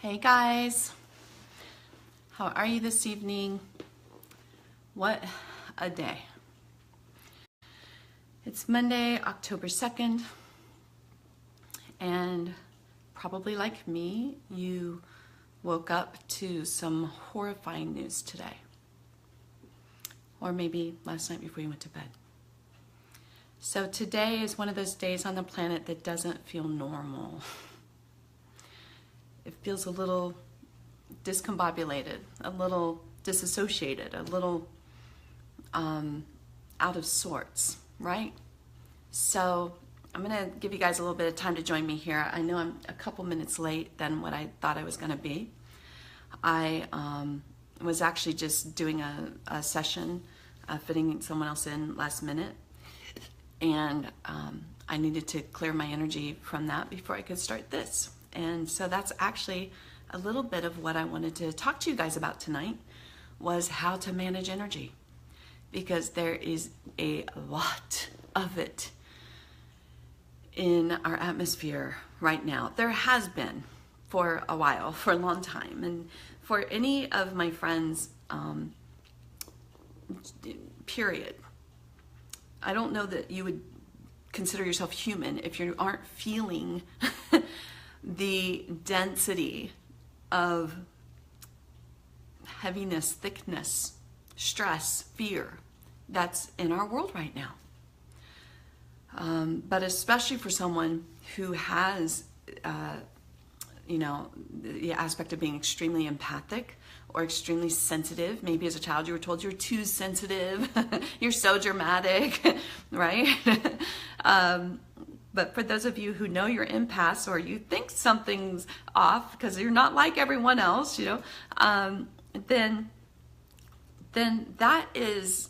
Hey guys, how are you this evening? What a day. It's Monday, October 2nd, and probably like me, you woke up to some horrifying news today. Or maybe last night before you went to bed. So today is one of those days on the planet that doesn't feel normal. It feels a little discombobulated, a little disassociated, a little out of sorts, right? So I'm going to give you guys a little bit of time to join me here. I know I'm a couple minutes late than what I thought I was going to be. I was actually just doing a session, fitting someone else in last minute, and I needed to clear my energy from that before I could start this. And so that's actually a little bit of what I wanted to talk to you guys about tonight, was how to manage energy, because there is a lot of it in our atmosphere right now. There has been for a while, for a long time. And for any of my friends, period, I don't know that you would consider yourself human if you aren't feeling the density of heaviness, thickness, stress, fear that's in our world right now. But especially for someone who has, the aspect of being extremely empathic or extremely sensitive. Maybe as a child you were told you're too sensitive, you're so dramatic, right? But for those of you who know you're empaths, or you think something's off because you're not like everyone else, then that is,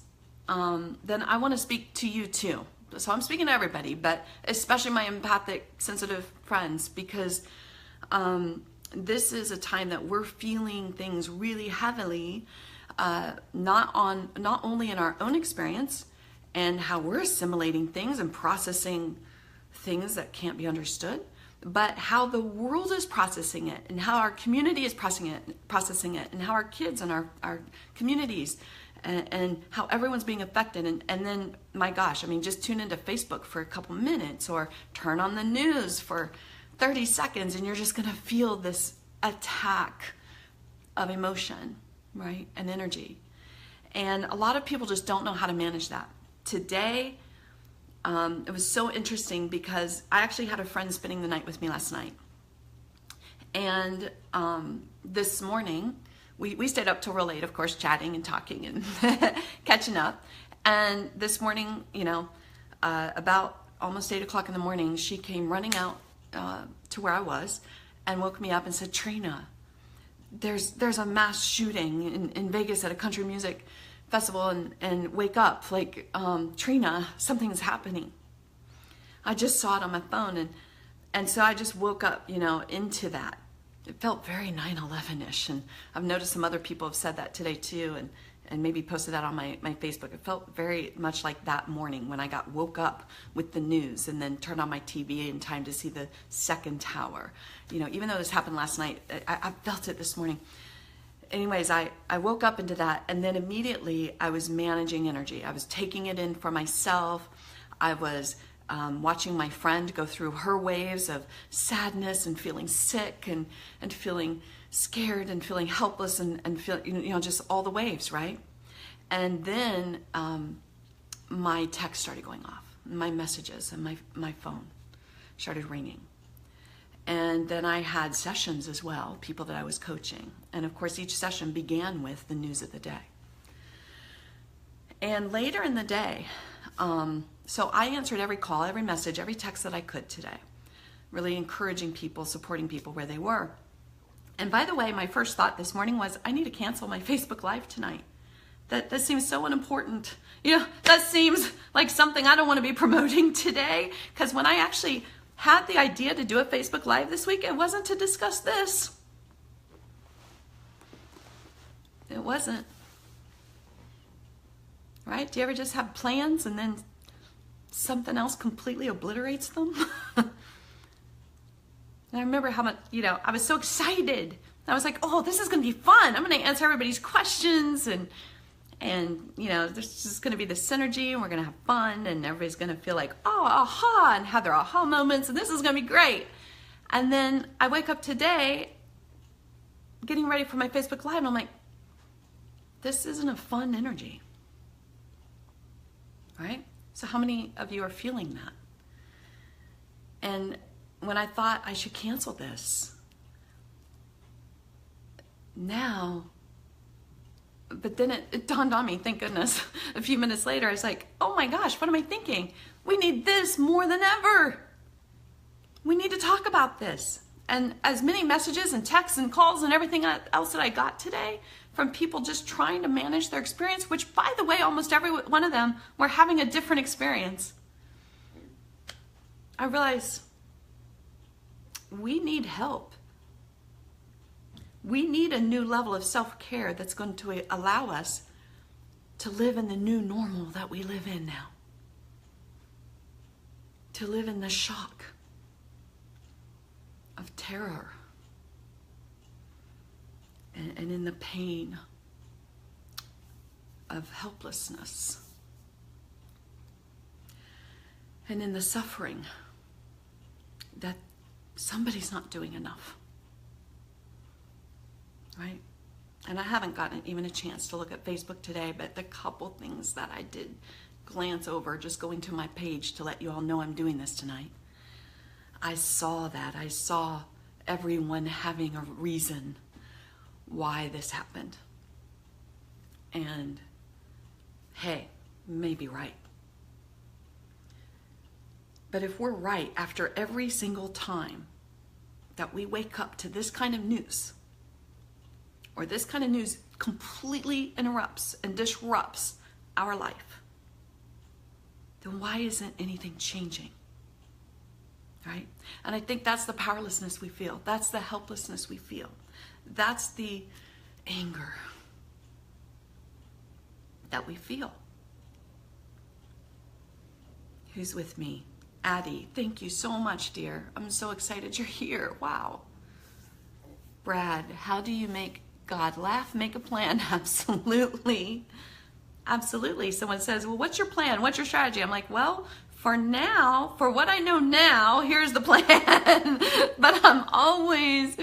then I want to speak to you too. So I'm speaking to everybody, but especially my empathic, sensitive friends, because this is a time that we're feeling things really heavily, not only in our own experience and how we're assimilating things and processing things that can't be understood, but how the world is processing it, and how our community is processing it, and how our kids and our communities and how everyone's being affected. And then, my gosh, I mean, just tune into Facebook for a couple minutes or turn on the news for 30 seconds and you're just going to feel this attack of emotion, right, and energy. And a lot of people just don't know how to manage that. Today, it was so interesting because I actually had a friend spending the night with me last night. And this morning, we stayed up till real late, of course, chatting and talking and catching up. And this morning, about almost 8 o'clock in the morning, she came running out to where I was and woke me up and said, "Trina, there's a mass shooting in Vegas at a country music festival, and wake up, like, Trina, something's happening." I just saw it on my phone, and so I just woke up, into that. It felt very 9/11-ish, and I've noticed some other people have said that today too, and maybe posted that on my Facebook. It felt very much like that morning when I woke up with the news and then turned on my TV in time to see the second tower. Even though this happened last night, I felt it this morning. Anyways, I woke up into that, and then immediately I was managing energy. I was taking it in for myself. I was watching my friend go through her waves of sadness and feeling sick and feeling scared and feeling helpless and feel, just all the waves, right? And then my text started going off, my messages and my phone started ringing. And then I had sessions as well, people that I was coaching. And of course, each session began with the news of the day. And later in the day, so I answered every call, every message, every text that I could today, really encouraging people, supporting people where they were. And by the way, my first thought this morning was, I need to cancel my Facebook Live tonight. That seems so unimportant. That seems like something I don't want to be promoting today, because when I actually had the idea to do a Facebook Live this week, it wasn't to discuss this. It wasn't. Right? Do you ever just have plans and then something else completely obliterates them? And I remember how much, I was so excited. I was like, oh, this is going to be fun. I'm going to answer everybody's questions, and there's just going to be this synergy, and we're going to have fun, and everybody's going to feel like, oh, aha, and have their aha moments, and this is going to be great. And then I wake up today getting ready for my Facebook Live, and I'm like, this isn't a fun energy, right? So how many of you are feeling that? And when I thought I should cancel this, now, but then it dawned on me, thank goodness, a few minutes later, I was like, oh my gosh, what am I thinking? We need this more than ever. We need to talk about this. And as many messages and texts and calls and everything else that I got today from people just trying to manage their experience, which, by the way, almost every one of them were having a different experience, I realized we need help. We need a new level of self-care that's going to allow us to live in the new normal that we live in now. To live in the shock of terror and in the pain of helplessness and in the suffering that somebody's not doing enough. Right? And I haven't gotten even a chance to look at Facebook today, but the couple things that I did glance over, just going to my page to let you all know I'm doing this tonight, I saw that. I saw everyone having a reason why this happened. And hey, maybe right. But if we're right after every single time that we wake up to this kind of news, or this kind of news completely interrupts and disrupts our life, then why isn't anything changing? Right? And I think that's the powerlessness we feel. That's the helplessness we feel. That's the anger that we feel. Who's with me? Addie, thank you so much, dear. I'm so excited you're here. Wow. Brad, how do you make God laugh? Make a plan. Absolutely. Absolutely. Someone says, well, what's your plan? What's your strategy? I'm like, well, for now, for what I know now, here's the plan. But I'm always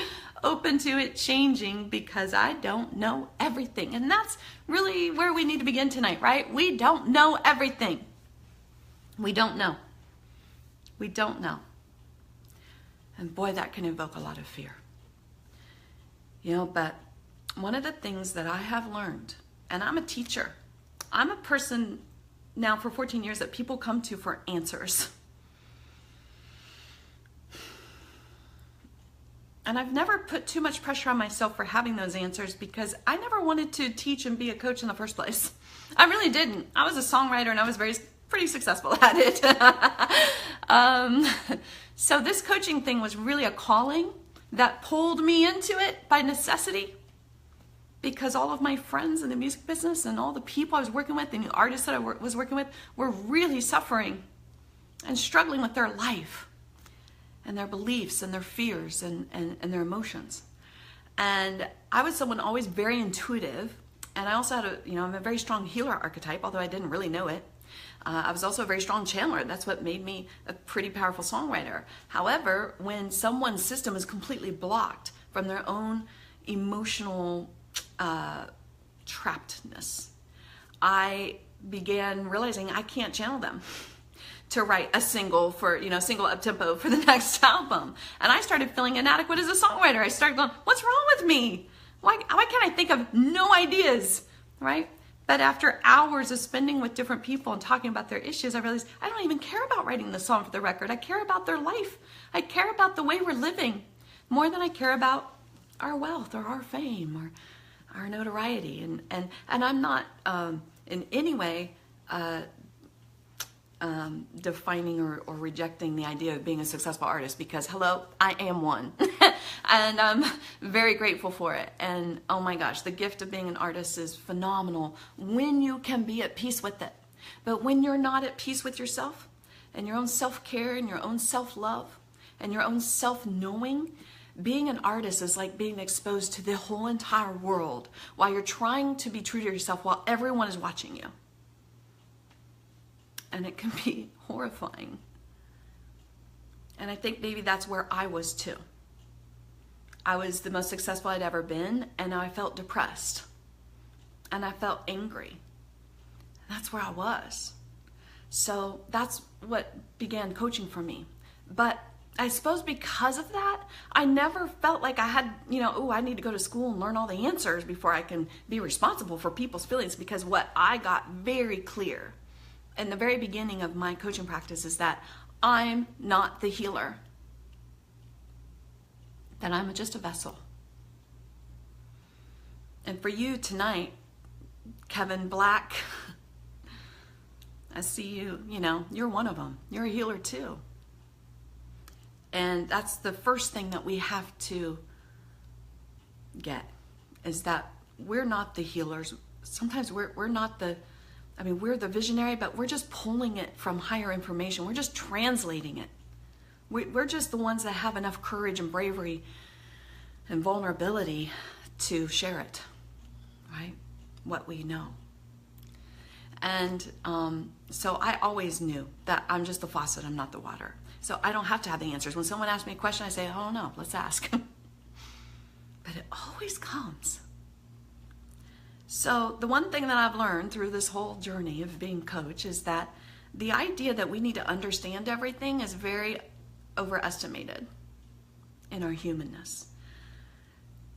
open to it changing because I don't know everything. And that's really where we need to begin tonight, right? We don't know everything. We don't know. We don't know. And boy, that can evoke a lot of fear. But one of the things that I have learned, and I'm a teacher, I'm a person now for 14 years that people come to for answers. And I've never put too much pressure on myself for having those answers because I never wanted to teach and be a coach in the first place. I really didn't. I was a songwriter and I was pretty successful at it. So this coaching thing was really a calling that pulled me into it by necessity, because all of my friends in the music business and all the people I was working with, the new artists that I was working with, were really suffering and struggling with their life and their beliefs and their fears and their emotions. And I was someone always very intuitive, and I also had I'm a very strong healer archetype, although I didn't really know it. I was also a very strong channeler. That's what made me a pretty powerful songwriter. However, when someone's system is completely blocked from their own emotional trappedness, I began realizing I can't channel them to write a single for, single up tempo for the next album. And I started feeling inadequate as a songwriter. I started going, what's wrong with me? Why can't I think of no ideas, right? But after hours of spending with different people and talking about their issues, I realized I don't even care about writing the song for the record. I care about their life. I care about the way we're living more than I care about our wealth or our fame or our notoriety. And I'm not in any way defining or rejecting the idea of being a successful artist, because hello, I am one. And I'm very grateful for it. And oh my gosh, the gift of being an artist is phenomenal when you can be at peace with it. But when you're not at peace with yourself and your own self-care and your own self-love and your own self-knowing, being an artist is like being exposed to the whole entire world while you're trying to be true to yourself while everyone is watching you. And it can be horrifying. And I think maybe that's where I was too. I was the most successful I'd ever been, and I felt depressed. And I felt angry. That's where I was. So that's what began coaching for me. But I suppose because of that, I never felt like I had, oh, I need to go to school and learn all the answers before I can be responsible for people's feelings. Because what I got very clear in the very beginning of my coaching practice is that I'm not the healer. That I'm just a vessel. And for you tonight, Kevin Black, I see you, you're one of them. You're a healer too. And that's the first thing that we have to get, is that we're not the healers. Sometimes we're not the, we're the visionary, but we're just pulling it from higher information. We're just translating it. We're just the ones that have enough courage and bravery and vulnerability to share it, right? What we know. And so I always knew that I'm just the faucet, I'm not the water. So I don't have to have the answers. When someone asks me a question, I say, I don't know, let's ask. But it always comes. So the one thing that I've learned through this whole journey of being coach is that the idea that we need to understand everything is very overestimated in our humanness.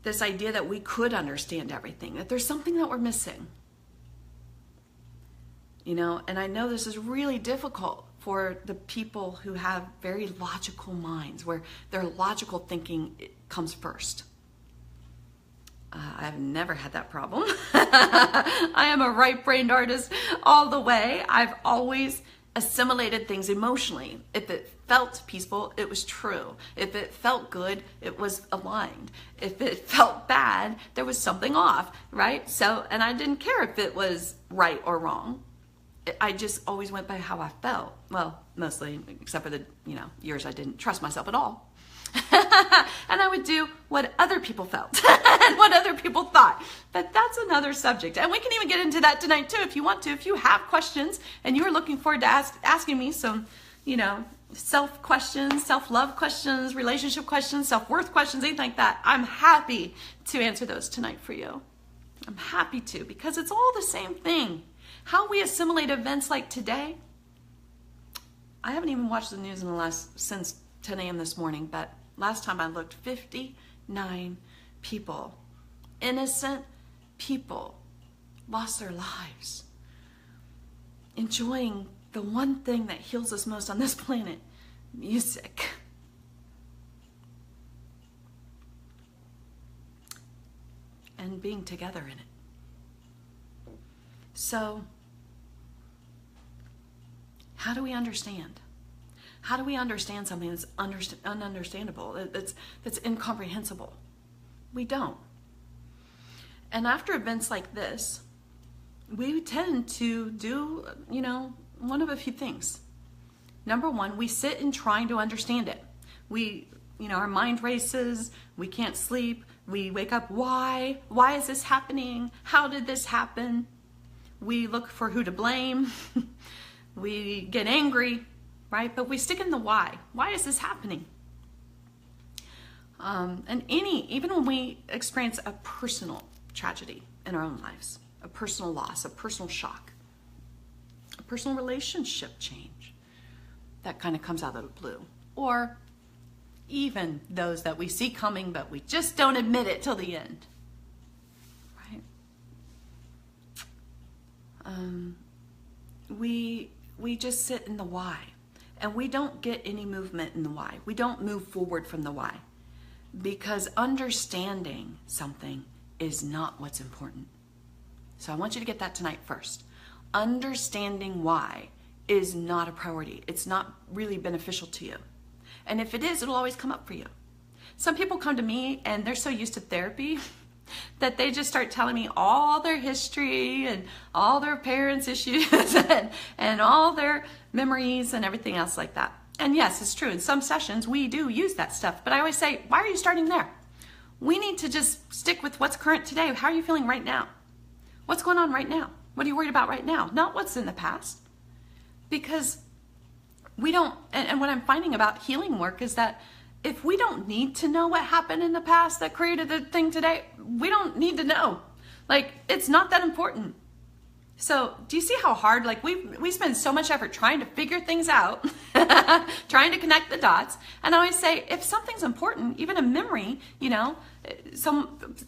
This idea that we could understand everything, that there's something that we're missing. And I know this is really difficult for the people who have very logical minds, where their logical thinking comes first. I've never had that problem. I am a right-brained artist all the way. I've always assimilated things emotionally. If it felt peaceful, it was true. If it felt good, it was aligned. If it felt bad, there was something off, right? So, and I didn't care if it was right or wrong. I just always went by how I felt. Well, mostly, except for the years I didn't trust myself at all. And I would do what other people felt and what other people thought. But that's another subject. And we can even get into that tonight too if you want to. If you have questions and you're looking forward to asking me some, self questions, self-love questions, relationship questions, self-worth questions, anything like that, I'm happy to answer those tonight for you. I'm happy to, because it's all the same thing. How we assimilate events like today. I haven't even watched the news since 10 a.m. this morning, but last time I looked, 59 people, innocent people, lost their lives, enjoying the one thing that heals us most on this planet, music. And being together in it. So, how do we understand? How do we understand something that's ununderstandable, that's incomprehensible? We don't. And after events like this, we tend to do, one of a few things. Number one, we sit in trying to understand it. Our mind races, we can't sleep, we wake up, why? Why is this happening? How did this happen? We look for who to blame. We get angry, right? But we stick in the why. Why is this happening? And even when we experience a personal tragedy in our own lives, a personal loss, a personal shock, a personal relationship change, that kind of comes out of the blue. Or even those that we see coming, but we just don't admit it till the end, right? We just sit in the why, and we don't get any movement in the why. We don't move forward from the why, because understanding something is not what's important. So I want you to get that tonight first. Understanding why is not a priority. It's not really beneficial to you. And if it is, it'll always come up for you. Some people come to me and they're so used to therapy that they just start telling me all their history and all their parents' issues and all their memories and everything else like that. And yes, it's true. In some sessions, we do use that stuff. But I always say, why are you starting there? We need to just stick with what's current today. How are you feeling right now? What's going on right now? What are you worried about right now? Not what's in the past. Because we don't, and what I'm finding about healing work is that if we don't need to know what happened in the past that created the thing today, we don't need to know. Like, it's not that important. So do you see how hard, like we spend so much effort trying to figure things out, trying to connect the dots. And I always say, if something's important, even a memory, you know,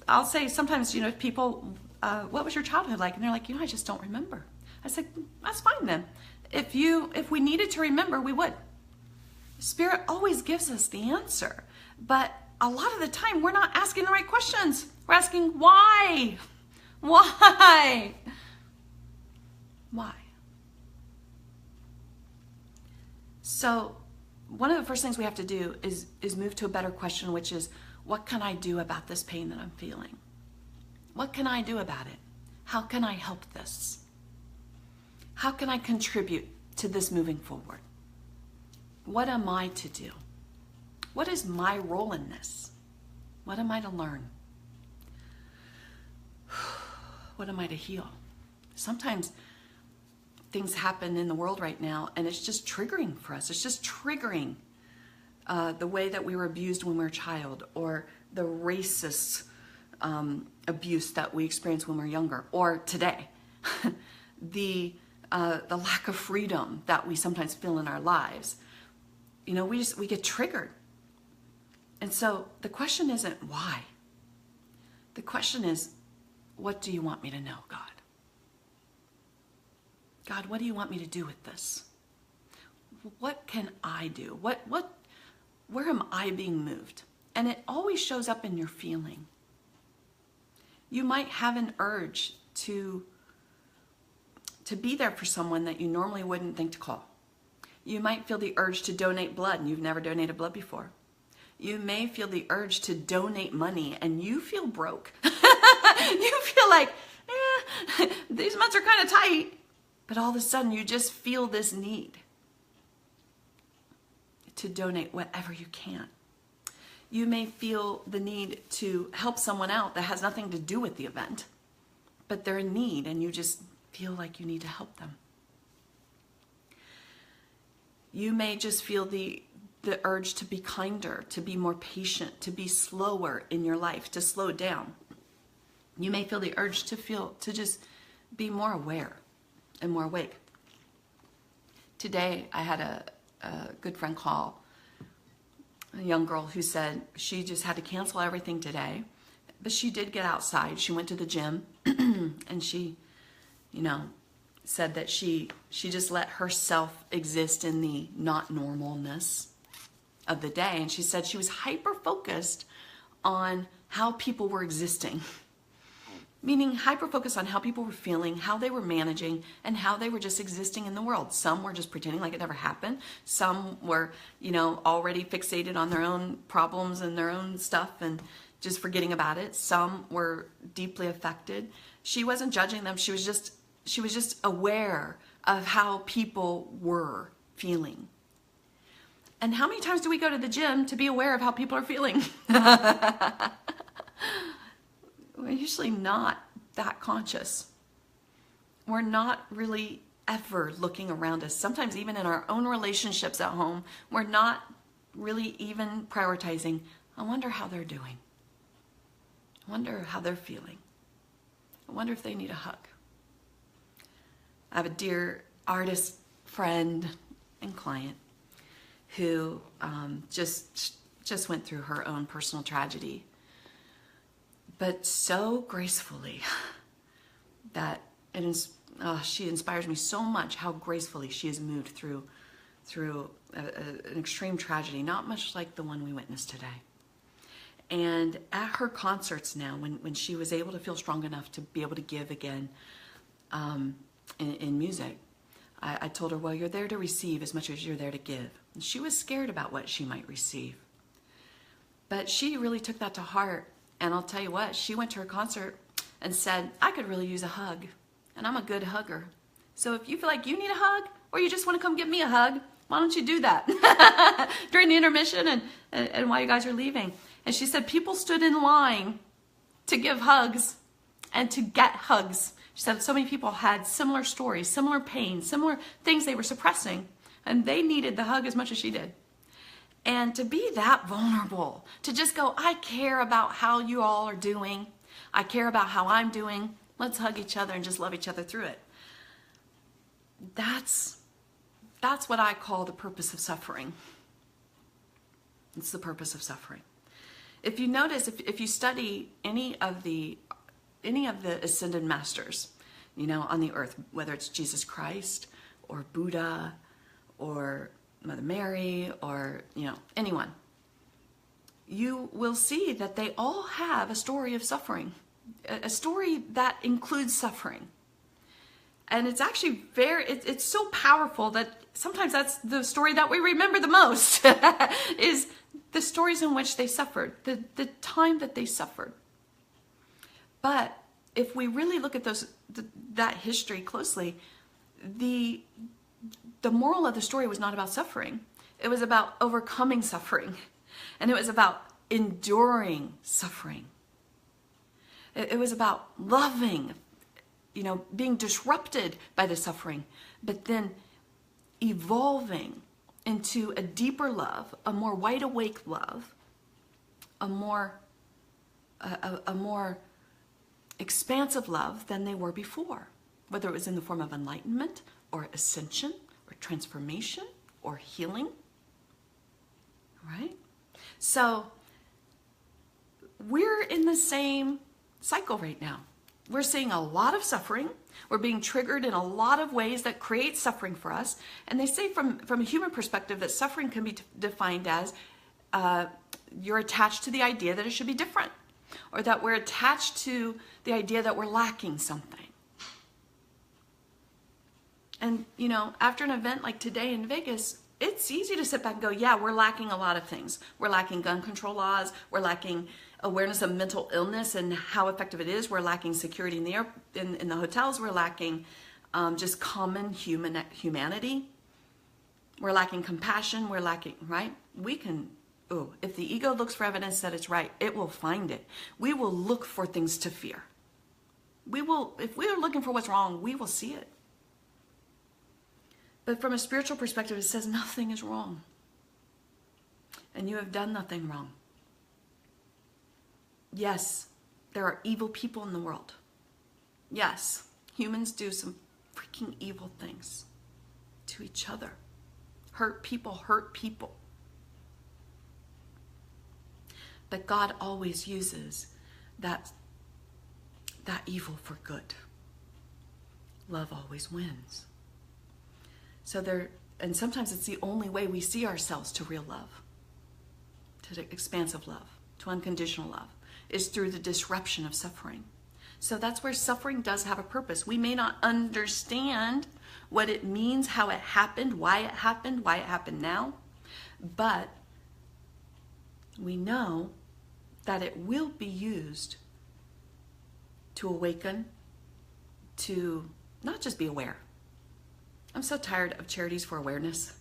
I'll say sometimes, you know, people, what was your childhood like? And they're like, you know, I just don't remember. I said, that's fine then. If we needed to remember, we would. Spirit always gives us the answer. But a lot of the time, we're not asking the right questions. We're asking, why? Why? Why? So one of the first things we have to do is move to a better question, which is, what can I do about this pain that I'm feeling? What can I do about it? How can I help this? How can I contribute to this moving forward? What am I to do? What is my role in this? What am I to learn? What am I to heal? Sometimes things happen in the world right now, and it's just triggering for us. It's just triggering the way that we were abused when we were a child, or the racist abuse that we experienced when we were younger, or today. The lack of freedom that we sometimes feel in our lives. You know, we get triggered. And so the question isn't why. The question is, what do you want me to know, God? God, what do you want me to do with this? What can I do? Where am I being moved? And it always shows up in your feeling. You might have an urge to be there for someone that you normally wouldn't think to call. You might feel the urge to donate blood and you've never donated blood before. You may feel the urge to donate money and you feel broke. You feel like, these months are kind of tight. But all of a sudden you just feel this need to donate whatever you can. You may feel the need to help someone out that has nothing to do with the event, but they're in need and you just feel like you need to help them. You may just feel the urge to be kinder, to be more patient, to be slower in your life, to slow down. You may feel the urge to just be more aware and more awake. Today, I had a good friend call, a young girl who said she just had to cancel everything today, but she did get outside. She went to the gym and she, you know, said that she just let herself exist in the not normalness of the day. And she said she was hyper-focused on how people were existing. Meaning hyper-focused on how people were feeling, how they were managing, and how they were just existing in the world. Some were just pretending like it never happened. Some were, you know, already fixated on their own problems and their own stuff and just forgetting about it. Some were deeply affected. She wasn't judging them. She was just aware of how people were feeling. And how many times do we go to the gym to be aware of how people are feeling? We're usually not that conscious. We're not really ever looking around us. Sometimes even in our own relationships at home, we're not really even prioritizing, I wonder how they're doing. I wonder how they're feeling. I wonder if they need a hug. I have a dear artist friend and client who just went through her own personal tragedy, but so gracefully that she inspires me so much how gracefully she has moved through an extreme tragedy, not much like the one we witnessed today. And at her concerts now, when she was able to feel strong enough to be able to give again in music, I told her, well, you're there to receive as much as you're there to give. And she was scared about what she might receive. But she really took that to heart. And I'll tell you what, she went to her concert and said, I could really use a hug. And I'm a good hugger. So if you feel like you need a hug, or you just want to come give me a hug, Why don't you do that during the intermission and while you guys are leaving? And she said people stood in line to give hugs and to get hugs. She said so many people had similar stories, similar pain, similar things they were suppressing, and they needed the hug as much as she did. And to be that vulnerable, to just go, I care about how you all are doing. I care about how I'm doing. Let's hug each other and just love each other through it. That's what I call the purpose of suffering. It's the purpose of suffering. If you notice, if you study any of the ascended masters, on the earth, whether it's Jesus Christ or Buddha or Mother Mary or, anyone, you will see that they all have a story of suffering, a story that includes suffering. And it's actually it's so powerful that sometimes that's the story that we remember the most is the stories in which they suffered, the time that they suffered. But if we really look at that history closely, the moral of the story was not about suffering. It was about overcoming suffering. And it was about enduring suffering. It was about loving, being disrupted by the suffering, but then evolving into a deeper love, a more wide awake love, a more expansive love than they were before, whether it was in the form of enlightenment or ascension or transformation or healing, right? So we're in the same cycle right now. We're seeing a lot of suffering. We're being triggered in a lot of ways that create suffering for us. And they say from a human perspective that suffering can be defined as you're attached to the idea that it should be different, or that we're attached to the idea that we're lacking something. And, after an event like today in Vegas, it's easy to sit back and go, yeah, we're lacking a lot of things. We're lacking gun control laws. We're lacking awareness of mental illness and how effective it is. We're lacking security in the hotels. We're lacking just common humanity. We're lacking compassion. We're lacking, right? If the ego looks for evidence that it's right, it will find it. We will look for things to fear. If we are looking for what's wrong, we will see it. But from a spiritual perspective, it says nothing is wrong. And you have done nothing wrong. Yes, there are evil people in the world. Yes, humans do some freaking evil things to each other. Hurt people. But God always uses that evil for good. Love always wins. And sometimes it's the only way we see ourselves to real love, to expansive love, to unconditional love, is through the disruption of suffering. So that's where suffering does have a purpose. We may not understand what it means, how it happened, why it happened now, but we know that it will be used to awaken, to not just be aware. I'm so tired of charities for awareness.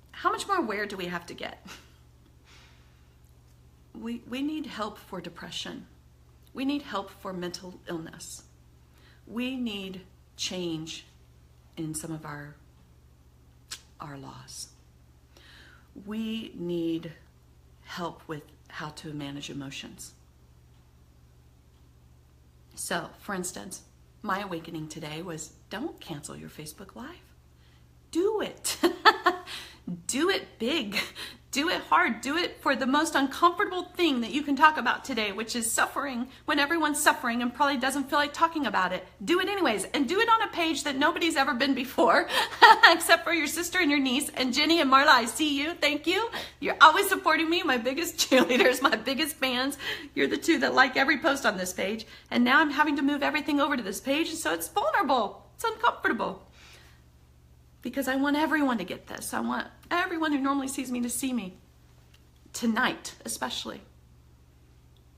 How much more aware do we have to get? We need help for depression. We need help for mental illness. We need change in some of our laws. We need help with how to manage emotions. So, for instance, my awakening today was, don't cancel your Facebook Live. Do it. Do it big. Do it hard. Do it for the most uncomfortable thing that you can talk about today, which is suffering, when everyone's suffering and probably doesn't feel like talking about it. Do it anyways, and do it on a page that nobody's ever been before, except for your sister and your niece. And Jenny and Marla, I see you. Thank you. You're always supporting me, my biggest cheerleaders, my biggest fans. You're the two that like every post on this page. And now I'm having to move everything over to this page, so it's vulnerable. It's uncomfortable. Because I want everyone to get this. I want everyone who normally sees me to see me. Tonight, especially.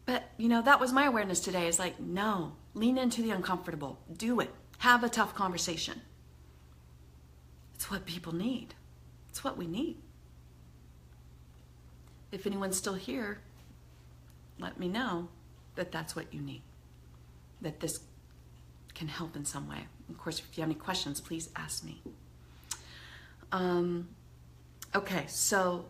But, that was my awareness today. Is like, no, lean into the uncomfortable. Do it. Have a tough conversation. It's what people need. It's what we need. If anyone's still here, let me know that that's what you need, that this can help in some way. Of course, if you have any questions, please ask me. Okay, so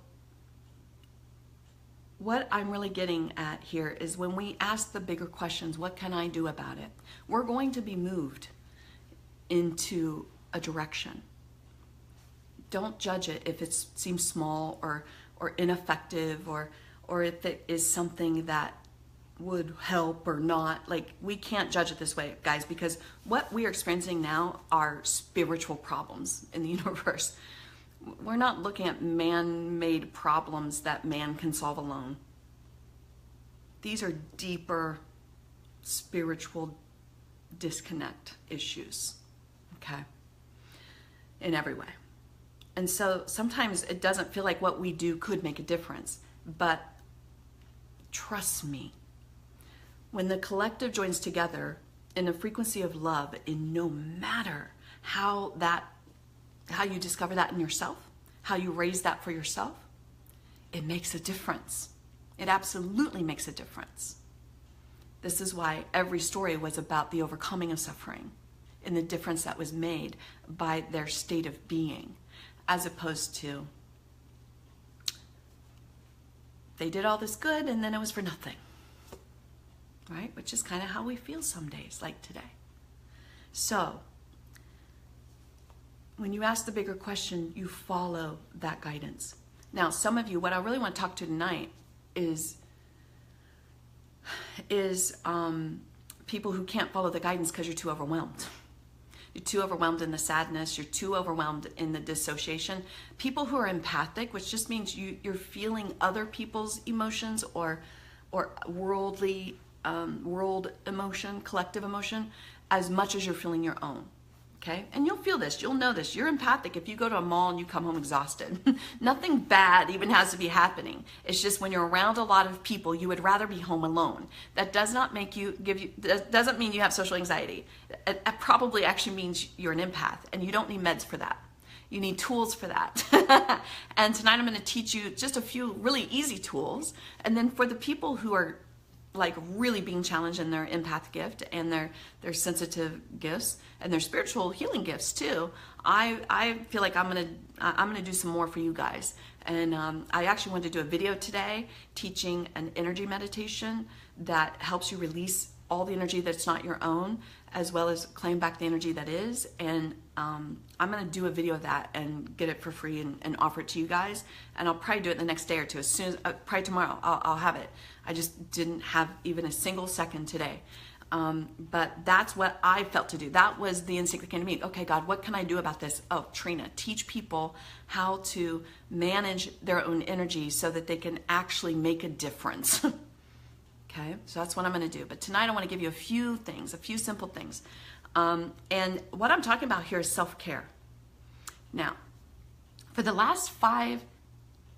what I'm really getting at here is when we ask the bigger questions, what can I do about it? We're going to be moved into a direction. Don't judge it if it seems small or ineffective or if it is something that would help or not. Like, we can't judge it this way, guys, because what we are experiencing now are spiritual problems in the universe. We're not looking at man-made problems that man can solve alone. These are deeper spiritual disconnect issues, okay, in every way. And so sometimes it doesn't feel like what we do could make a difference, but trust me, when the collective joins together in a frequency of love, in no matter how you discover that in yourself, how you raise that for yourself, it makes a difference. It absolutely makes a difference. This is why every story was about the overcoming of suffering and the difference that was made by their state of being, as opposed to they did all this good and then it was for nothing, right? Which is kind of how we feel some days, like today. So when you ask the bigger question, you follow that guidance. Now, some of you, what I really want to talk to tonight is people who can't follow the guidance because you're too overwhelmed. You're too overwhelmed in the sadness. You're too overwhelmed in the dissociation. People who are empathic, which just means you're feeling other people's emotions or worldly, world emotion, collective emotion, as much as you're feeling your own. Okay? And you'll feel this. You'll know this. You're empathic if you go to a mall and you come home exhausted. Nothing bad even has to be happening. It's just when you're around a lot of people, you would rather be home alone. That does not make you, doesn't mean you have social anxiety. It probably actually means you're an empath and you don't need meds for that. You need tools for that. And tonight I'm going to teach you just a few really easy tools. And then for the people who are like really being challenged in their empath gift and their sensitive gifts and their spiritual healing gifts too, I feel like I'm gonna do some more for you guys. And I actually wanted to do a video today teaching an energy meditation that helps you release all the energy that's not your own, as well as claim back the energy that is. And I'm gonna do a video of that and get it for free and offer it to you guys. And I'll probably do it the next day or two. As soon as, probably tomorrow, I'll have it. I just didn't have even a single second today. But that's what I felt to do. That was the instinct that came to me. Okay, God, what can I do about this? Oh, Trina, teach people how to manage their own energy so that they can actually make a difference. Okay, so that's what I'm going to do. But tonight I want to give you a few things, a few simple things. And what I'm talking about here is self-care. Now, for the last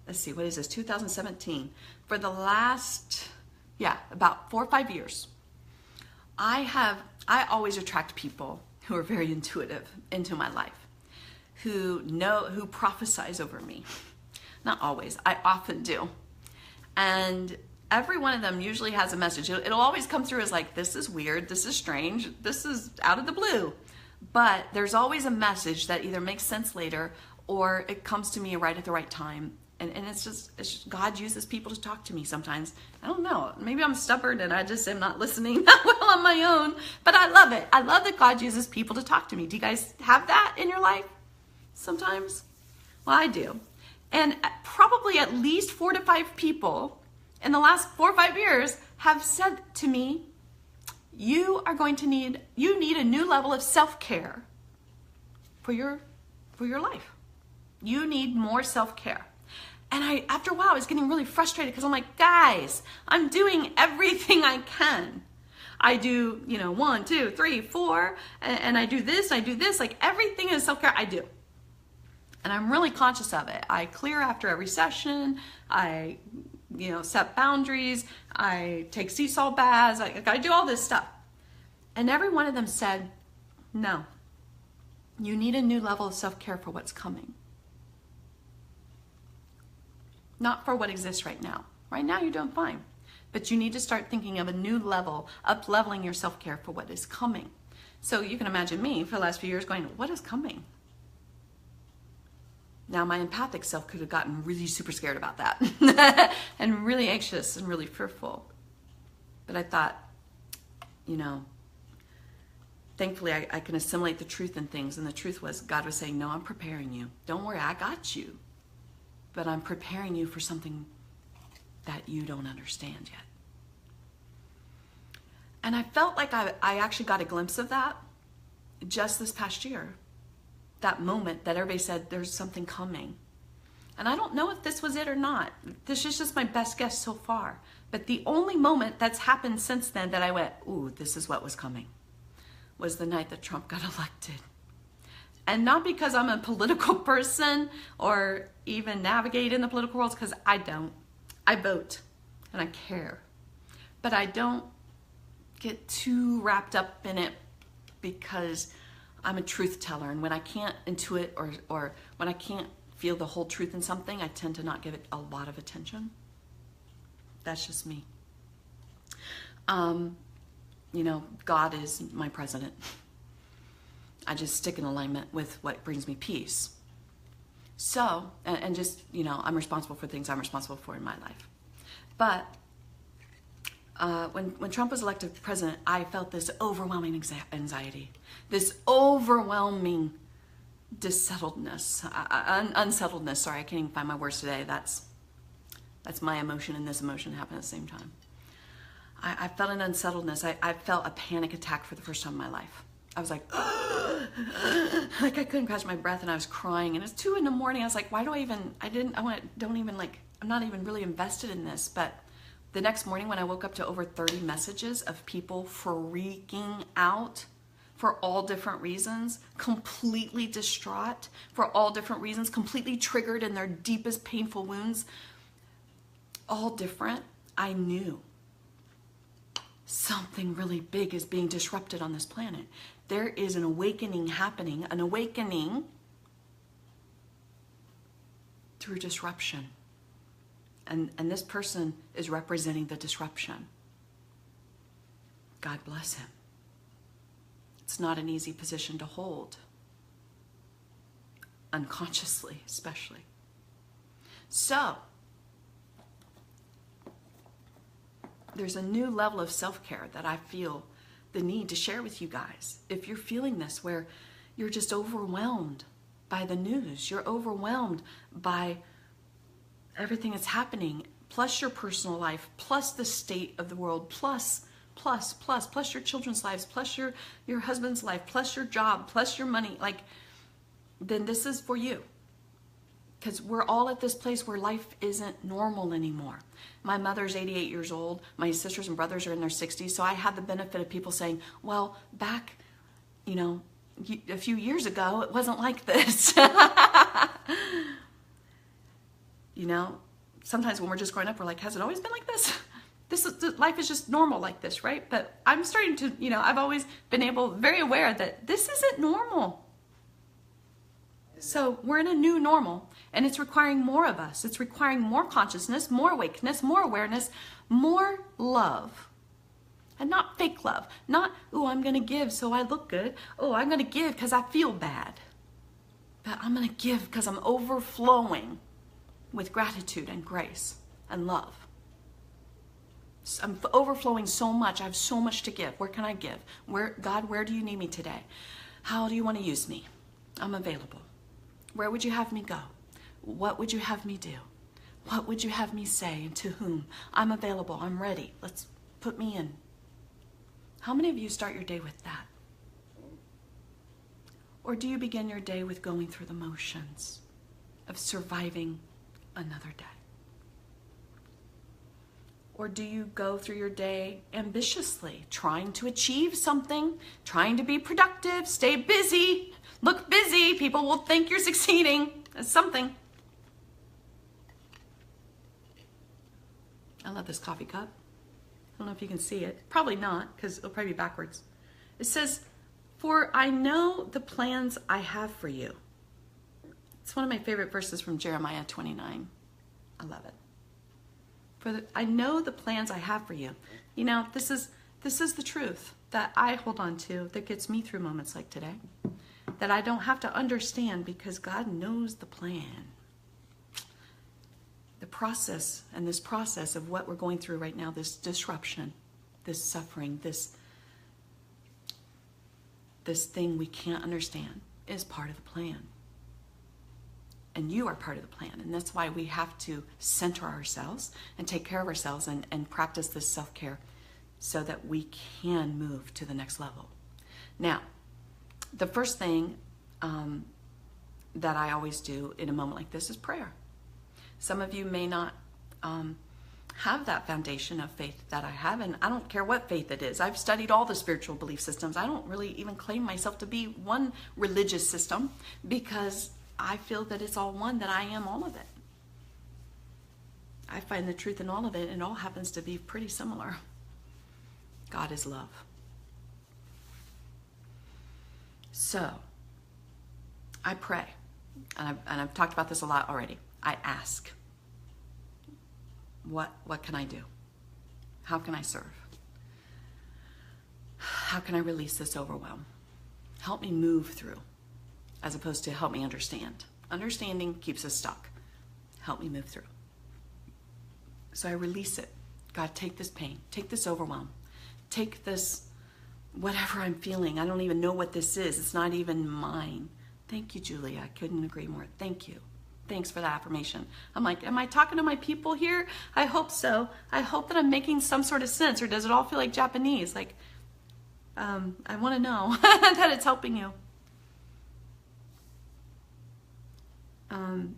let's see, what is this, 2017? For the last, about 4 or 5 years, I always attract people who are very intuitive into my life, who prophesize over me. Not always, I often do. And every one of them usually has a message. It'll always come through as like, this is weird, this is strange, this is out of the blue. But there's always a message that either makes sense later or it comes to me right at the right time. And it's just God uses people to talk to me sometimes. I don't know. Maybe I'm stubborn and I just am not listening that well on my own. But I love it. I love that God uses people to talk to me. Do you guys have that in your life sometimes? Well, I do. And probably at least 4 to 5 people in the last 4 or 5 years have said to me, you need a new level of self-care for your life. You need more self-care. And after a while, I was getting really frustrated because I'm like, guys, I'm doing everything I can. I do, 1, 2, 3, 4, and I do this, like everything is self-care I do. And I'm really conscious of it. I clear after every session. I, set boundaries. I take sea salt baths. I do all this stuff. And every one of them said, no, You need a new level of self-care for what's coming. Not for what exists right now. Right now you're doing fine. But you need to start thinking of a new level, up-leveling your self-care for what is coming. So you can imagine me for the last few years going, what is coming? Now my empathic self could have gotten really super scared about that and really anxious and really fearful. But I thought, you know, thankfully I can assimilate the truth in things. And the truth was God was saying, no, I'm preparing you. Don't worry, I got you. But I'm preparing you for something that you don't understand yet. And I felt like I actually got a glimpse of that just this past year. That moment that everybody said, there's something coming. And I don't know if this was it or not. This is just my best guess so far. But the only moment that's happened since then that I went, ooh, this is what was coming, was the night that Trump got elected. And not because I'm a political person or even navigate in the political world, because I don't. I vote and I care. But I don't get too wrapped up in it because I'm a truth teller. And when I can't intuit or when I can't feel the whole truth in something, I tend to not give it a lot of attention. That's just me. You know, God is my president. I just stick in alignment with what brings me peace. So, and just, you know, I'm responsible for things I'm responsible for in my life. But when Trump was elected president, I felt this overwhelming anxiety, this overwhelming unsettledness. Sorry, I can't even find my words today. That's my emotion, and this emotion happened at the same time. I felt an unsettledness. I felt a panic attack for the first time in my life. I was like, like I couldn't catch my breath, and I was crying, and it's 2 a.m. I was like, why do I even, I'm not even really invested in this. But the next morning when I woke up to over 30 messages of people freaking out for all different reasons, completely distraught for all different reasons, completely triggered in their deepest painful wounds, all different, I knew something really big is being disrupted on this planet. There is an awakening happening, an awakening through disruption. And this person is representing the disruption. God bless him. It's not an easy position to hold, unconsciously especially. So, there's a new level of self-care that I feel the need to share with you guys. If you're feeling this, where you're just overwhelmed by the news, you're overwhelmed by everything that's happening, plus your personal life, plus the state of the world, plus your children's lives, plus your husband's life, plus your job, plus your money, like, then this is for you. Because we're all at this place where life isn't normal anymore. My mother's 88 years old. My sisters and brothers are in their 60s. So I had the benefit of people saying, well, back, you know, a few years ago, it wasn't like this. You know, sometimes when we're just growing up, we're like, has it always been like this? Life is just normal like this, right? But I'm starting to, you know, I've always been very aware that this isn't normal. So we're in a new normal, and it's requiring more of us. It's requiring more consciousness, more awakeness, more awareness, more love. And not fake love. Not, oh, I'm going to give so I look good. Oh, I'm going to give because I feel bad. But I'm going to give because I'm overflowing with gratitude and grace and love. So I'm overflowing so much. I have so much to give. Where can I give? God, where do you need me today? How do you want to use me? I'm available. Where would you have me go? What would you have me do? What would you have me say, and to whom? I'm available. I'm ready. Let's put me in. How many of you start your day with that? Or do you begin your day with going through the motions of surviving another day? Or do you go through your day ambitiously, trying to achieve something, trying to be productive, stay busy, look busy, people will think you're succeeding at something. I love this coffee cup. I don't know if you can see it. Probably not, because it'll probably be backwards. It says For I know the plans I have for you. It's one of my favorite verses from Jeremiah 29:11. I know the plans I have for you. You know, this is the truth that I hold on to that gets me through moments like today. That I don't have to understand because God knows the plan. The process and this process of what we're going through right now, this disruption, this suffering, this thing we can't understand is part of the plan. And you are part of the plan. And that's why we have to center ourselves and take care of ourselves and practice this self-care so that we can move to the next level. Now, the first thing that I always do in a moment like this is prayer. Some of you may not have that foundation of faith that I have, and I don't care what faith it is. I've studied all the spiritual belief systems. I don't really even claim myself to be one religious system because I feel that it's all one, that I am all of it. I find the truth in all of it, and it all happens to be pretty similar. God is love. So, I pray, and I've talked about this a lot already. I ask, what can I do? How can I serve? How can I release this overwhelm? Help me move through, as opposed to help me understand. Understanding keeps us stuck. Help me move through. So I release it. God, take this pain, take this overwhelm, take this whatever I'm feeling. I don't even know what this is. It's not even mine. Thank you, Julia. I couldn't agree more. Thank you. Thanks for that affirmation. I'm like, am I talking to my people here? I hope so. I hope that I'm making some sort of sense, or does it all feel like Japanese? Like, I want to know that it's helping you.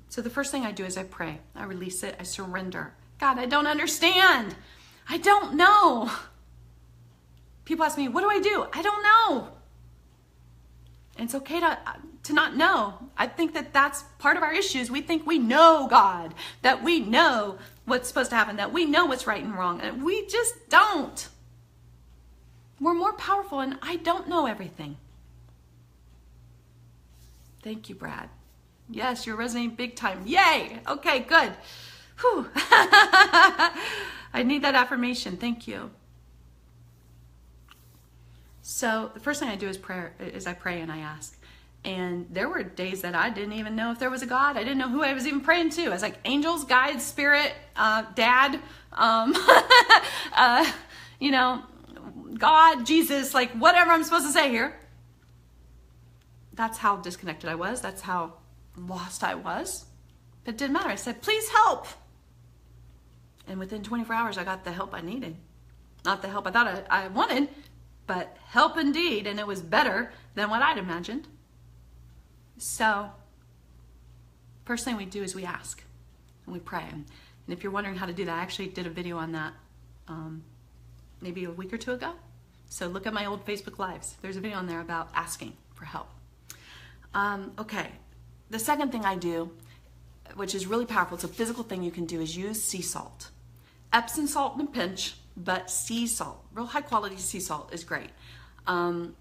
So the first thing I do is I pray. I release it. I surrender. God, I don't understand. I don't know. People ask me, what do I do? I don't know. And it's okay to not know. I think that that's part of our issues. We think we know God, that we know what's supposed to happen, that we know what's right and wrong, and we just don't. We're more powerful, and I don't know everything. Thank you, Brad. Yes, you're resonating big time. Yay! Okay, good. Whew. I need that affirmation. Thank you. So the first thing I do is I pray and I ask. And there were days that I didn't even know if there was a God. I didn't know who I was even praying to. I was like, angels, guides, spirit, dad, you know, God, Jesus, like whatever I'm supposed to say here. That's how disconnected I was. That's how lost I was. But it didn't matter. I said, please help. And within 24 hours, I got the help I needed. Not the help I thought I wanted, but help indeed. And it was better than what I'd imagined. So, first thing we do is we ask and we pray. And if you're wondering how to do that, I actually did a video on that maybe a week or two ago. So look at my old Facebook Lives. There's a video on there about asking for help. Okay, the second thing I do, which is really powerful, it's a physical thing you can do, is use sea salt. Epsom salt in a pinch, but sea salt, real high quality sea salt is great. And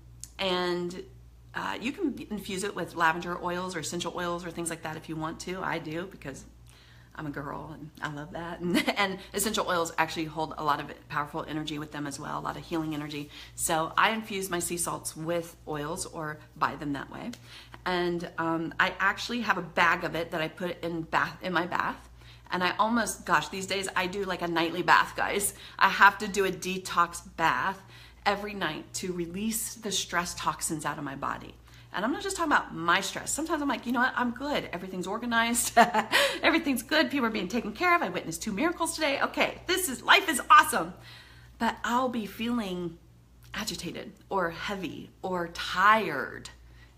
you can infuse it with lavender oils or essential oils or things like that if you want to. I do because I'm a girl and I love that. And essential oils actually hold a lot of powerful energy with them as well, a lot of healing energy. So I infuse my sea salts with oils or buy them that way. And I actually have a bag of it that I put in my bath. And I almost, gosh, these days I do like a nightly bath, guys. I have to do a detox bath every night to release the stress toxins out of my body. And I'm not just talking about my stress. Sometimes I'm like, you know what? I'm good. Everything's organized. Everything's good. People are being taken care of. I witnessed 2 miracles today. Okay, life is awesome. But I'll be feeling agitated or heavy or tired,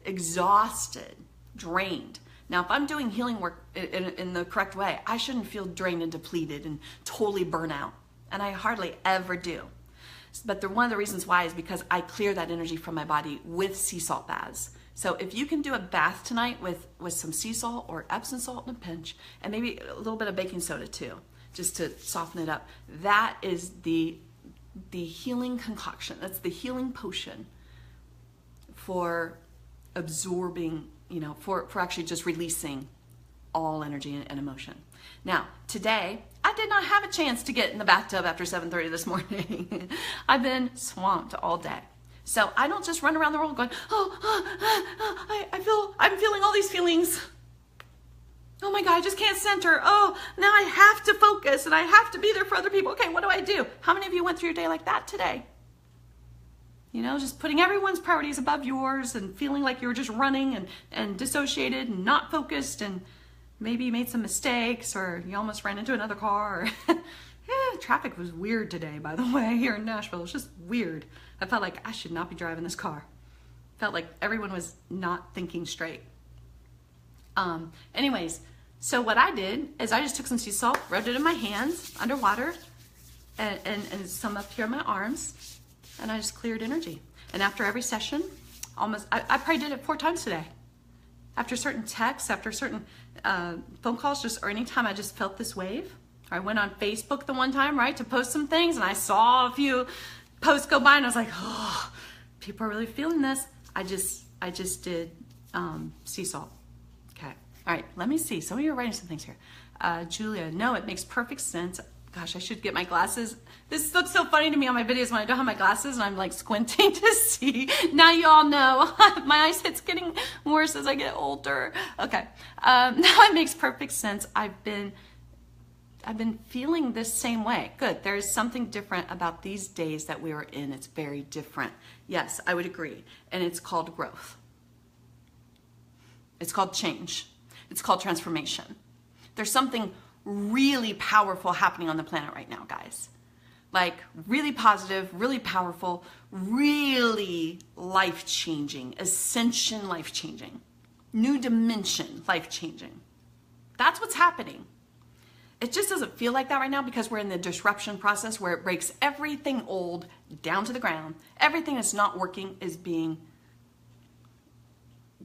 exhausted, drained. Now, if I'm doing healing work in the correct way, I shouldn't feel drained and depleted and totally burn out. And I hardly ever do. But one of the reasons why is because I clear that energy from my body with sea salt baths. So if you can do a bath tonight with some sea salt or Epsom salt in a pinch, and maybe a little bit of baking soda too, just to soften it up, that is the healing concoction. That's the healing potion for absorbing, for actually just releasing all energy and emotion. Now, today, I did not have a chance to get in the bathtub after 7:30 this morning. I've been swamped all day. So I don't just run around the world going, I'm feeling all these feelings. Oh my God, I just can't center. Oh, now I have to focus and I have to be there for other people. Okay, what do I do? How many of you went through your day like that today? Just putting everyone's priorities above yours and feeling like you were just running and dissociated and not focused, and maybe you made some mistakes or you almost ran into another car. Traffic was weird today, by the way, here in Nashville. It was just weird. I felt like I should not be driving this car. Felt like everyone was not thinking straight. Anyways, so what I did is I just took some sea salt, rubbed it in my hands underwater, and some up here in my arms, and I just cleared energy. And after every session, I probably did it 4 times today. After certain texts, after certain phone calls, or anytime I just felt this wave. I went on Facebook the one time, right, to post some things, and I saw a few posts go by, and I was like, oh, people are really feeling this. I just did sea salt. Okay. All right, let me see. Some of you are writing some things here. Julia, no, it makes perfect sense. Gosh, I should get my glasses. This looks so funny to me on my videos when I don't have my glasses and I'm like squinting to see. Now you all know. My eyesight's getting worse as I get older. Okay. Now it makes perfect sense. I've been feeling this same way. Good. There is something different about these days that we are in. It's very different. Yes, I would agree. And it's called growth. It's called change. It's called transformation. There's something really powerful happening on the planet right now, guys. Like really positive, really powerful, really life-changing, ascension life-changing, new dimension life-changing. That's what's happening. It just doesn't feel like that right now because we're in the disruption process where it breaks everything old down to the ground. Everything that's not working is being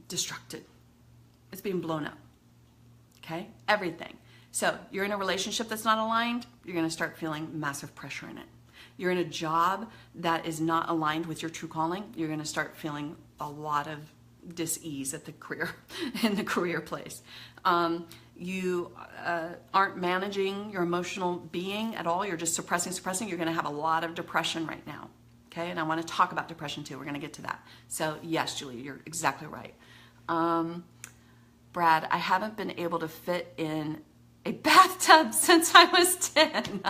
destructed. It's being blown up. Okay? Everything. So you're in a relationship that's not aligned, you're going to start feeling massive pressure in it. You're in a job that is not aligned with your true calling, you're going to start feeling a lot of dis-ease at the career, in the career place. You aren't managing your emotional being at all. You're just suppressing. You're going to have a lot of depression right now. Okay, and I want to talk about depression too. We're going to get to that. So yes, Julie, you're exactly right. Brad, I haven't been able to fit in a bathtub since I was 10.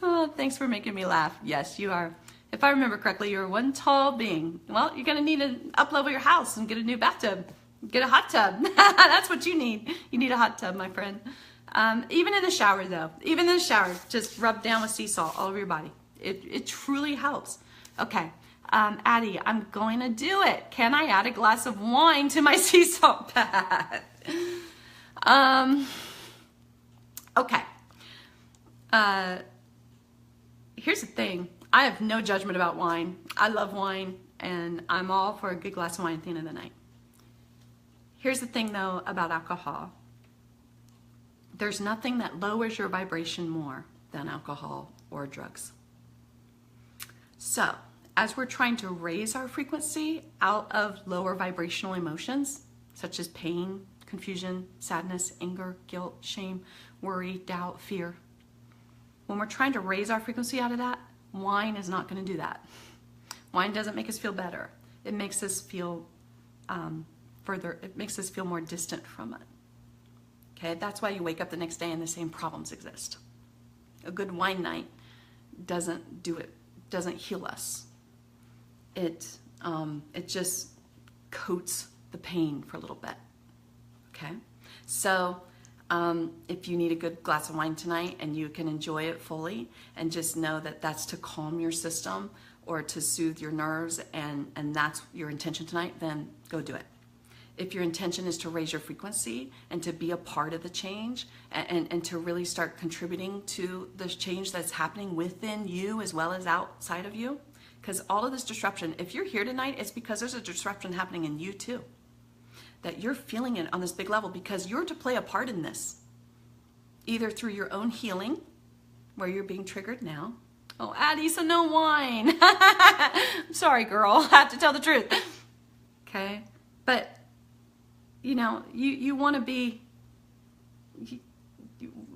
Oh, thanks for making me laugh. Yes, you are. If I remember correctly, you're one tall being. Well, you're going to need to up-level your house and get a new bathtub. Get a hot tub. That's what you need. You need a hot tub, my friend. Even in the shower, though. Even in the shower, just rub down with sea salt all over your body. It truly helps. Okay. Addie, I'm going to do it. Can I add a glass of wine to my sea salt bath? Okay. Here's the thing. I have no judgment about wine. I love wine, and I'm all for a good glass of wine at the end of the night. Here's the thing, though, about alcohol. There's nothing that lowers your vibration more than alcohol or drugs. So, as we're trying to raise our frequency out of lower vibrational emotions, such as pain, confusion, sadness, anger, guilt, shame, worry, doubt, fear, when we're trying to raise our frequency out of that, wine is not going to do that. Wine doesn't make us feel better. It makes us feel it makes us feel more distant from it. Okay, that's why you wake up the next day and the same problems exist. A good wine night doesn't do it, doesn't heal us. It just coats the pain for a little bit. Okay, so if you need a good glass of wine tonight and you can enjoy it fully and just know that that's to calm your system or to soothe your nerves and that's your intention tonight, then go do it. If your intention is to raise your frequency and to be a part of the change and to really start contributing to the change that's happening within you as well as outside of you, because all of this disruption, if you're here tonight, it's because there's a disruption happening in you too. That you're feeling it on this big level because you're to play a part in this. Either through your own healing, where you're being triggered now, Oh, Addie, so no wine. I'm sorry, girl. I have to tell the truth. Okay? But, you know, you want to be,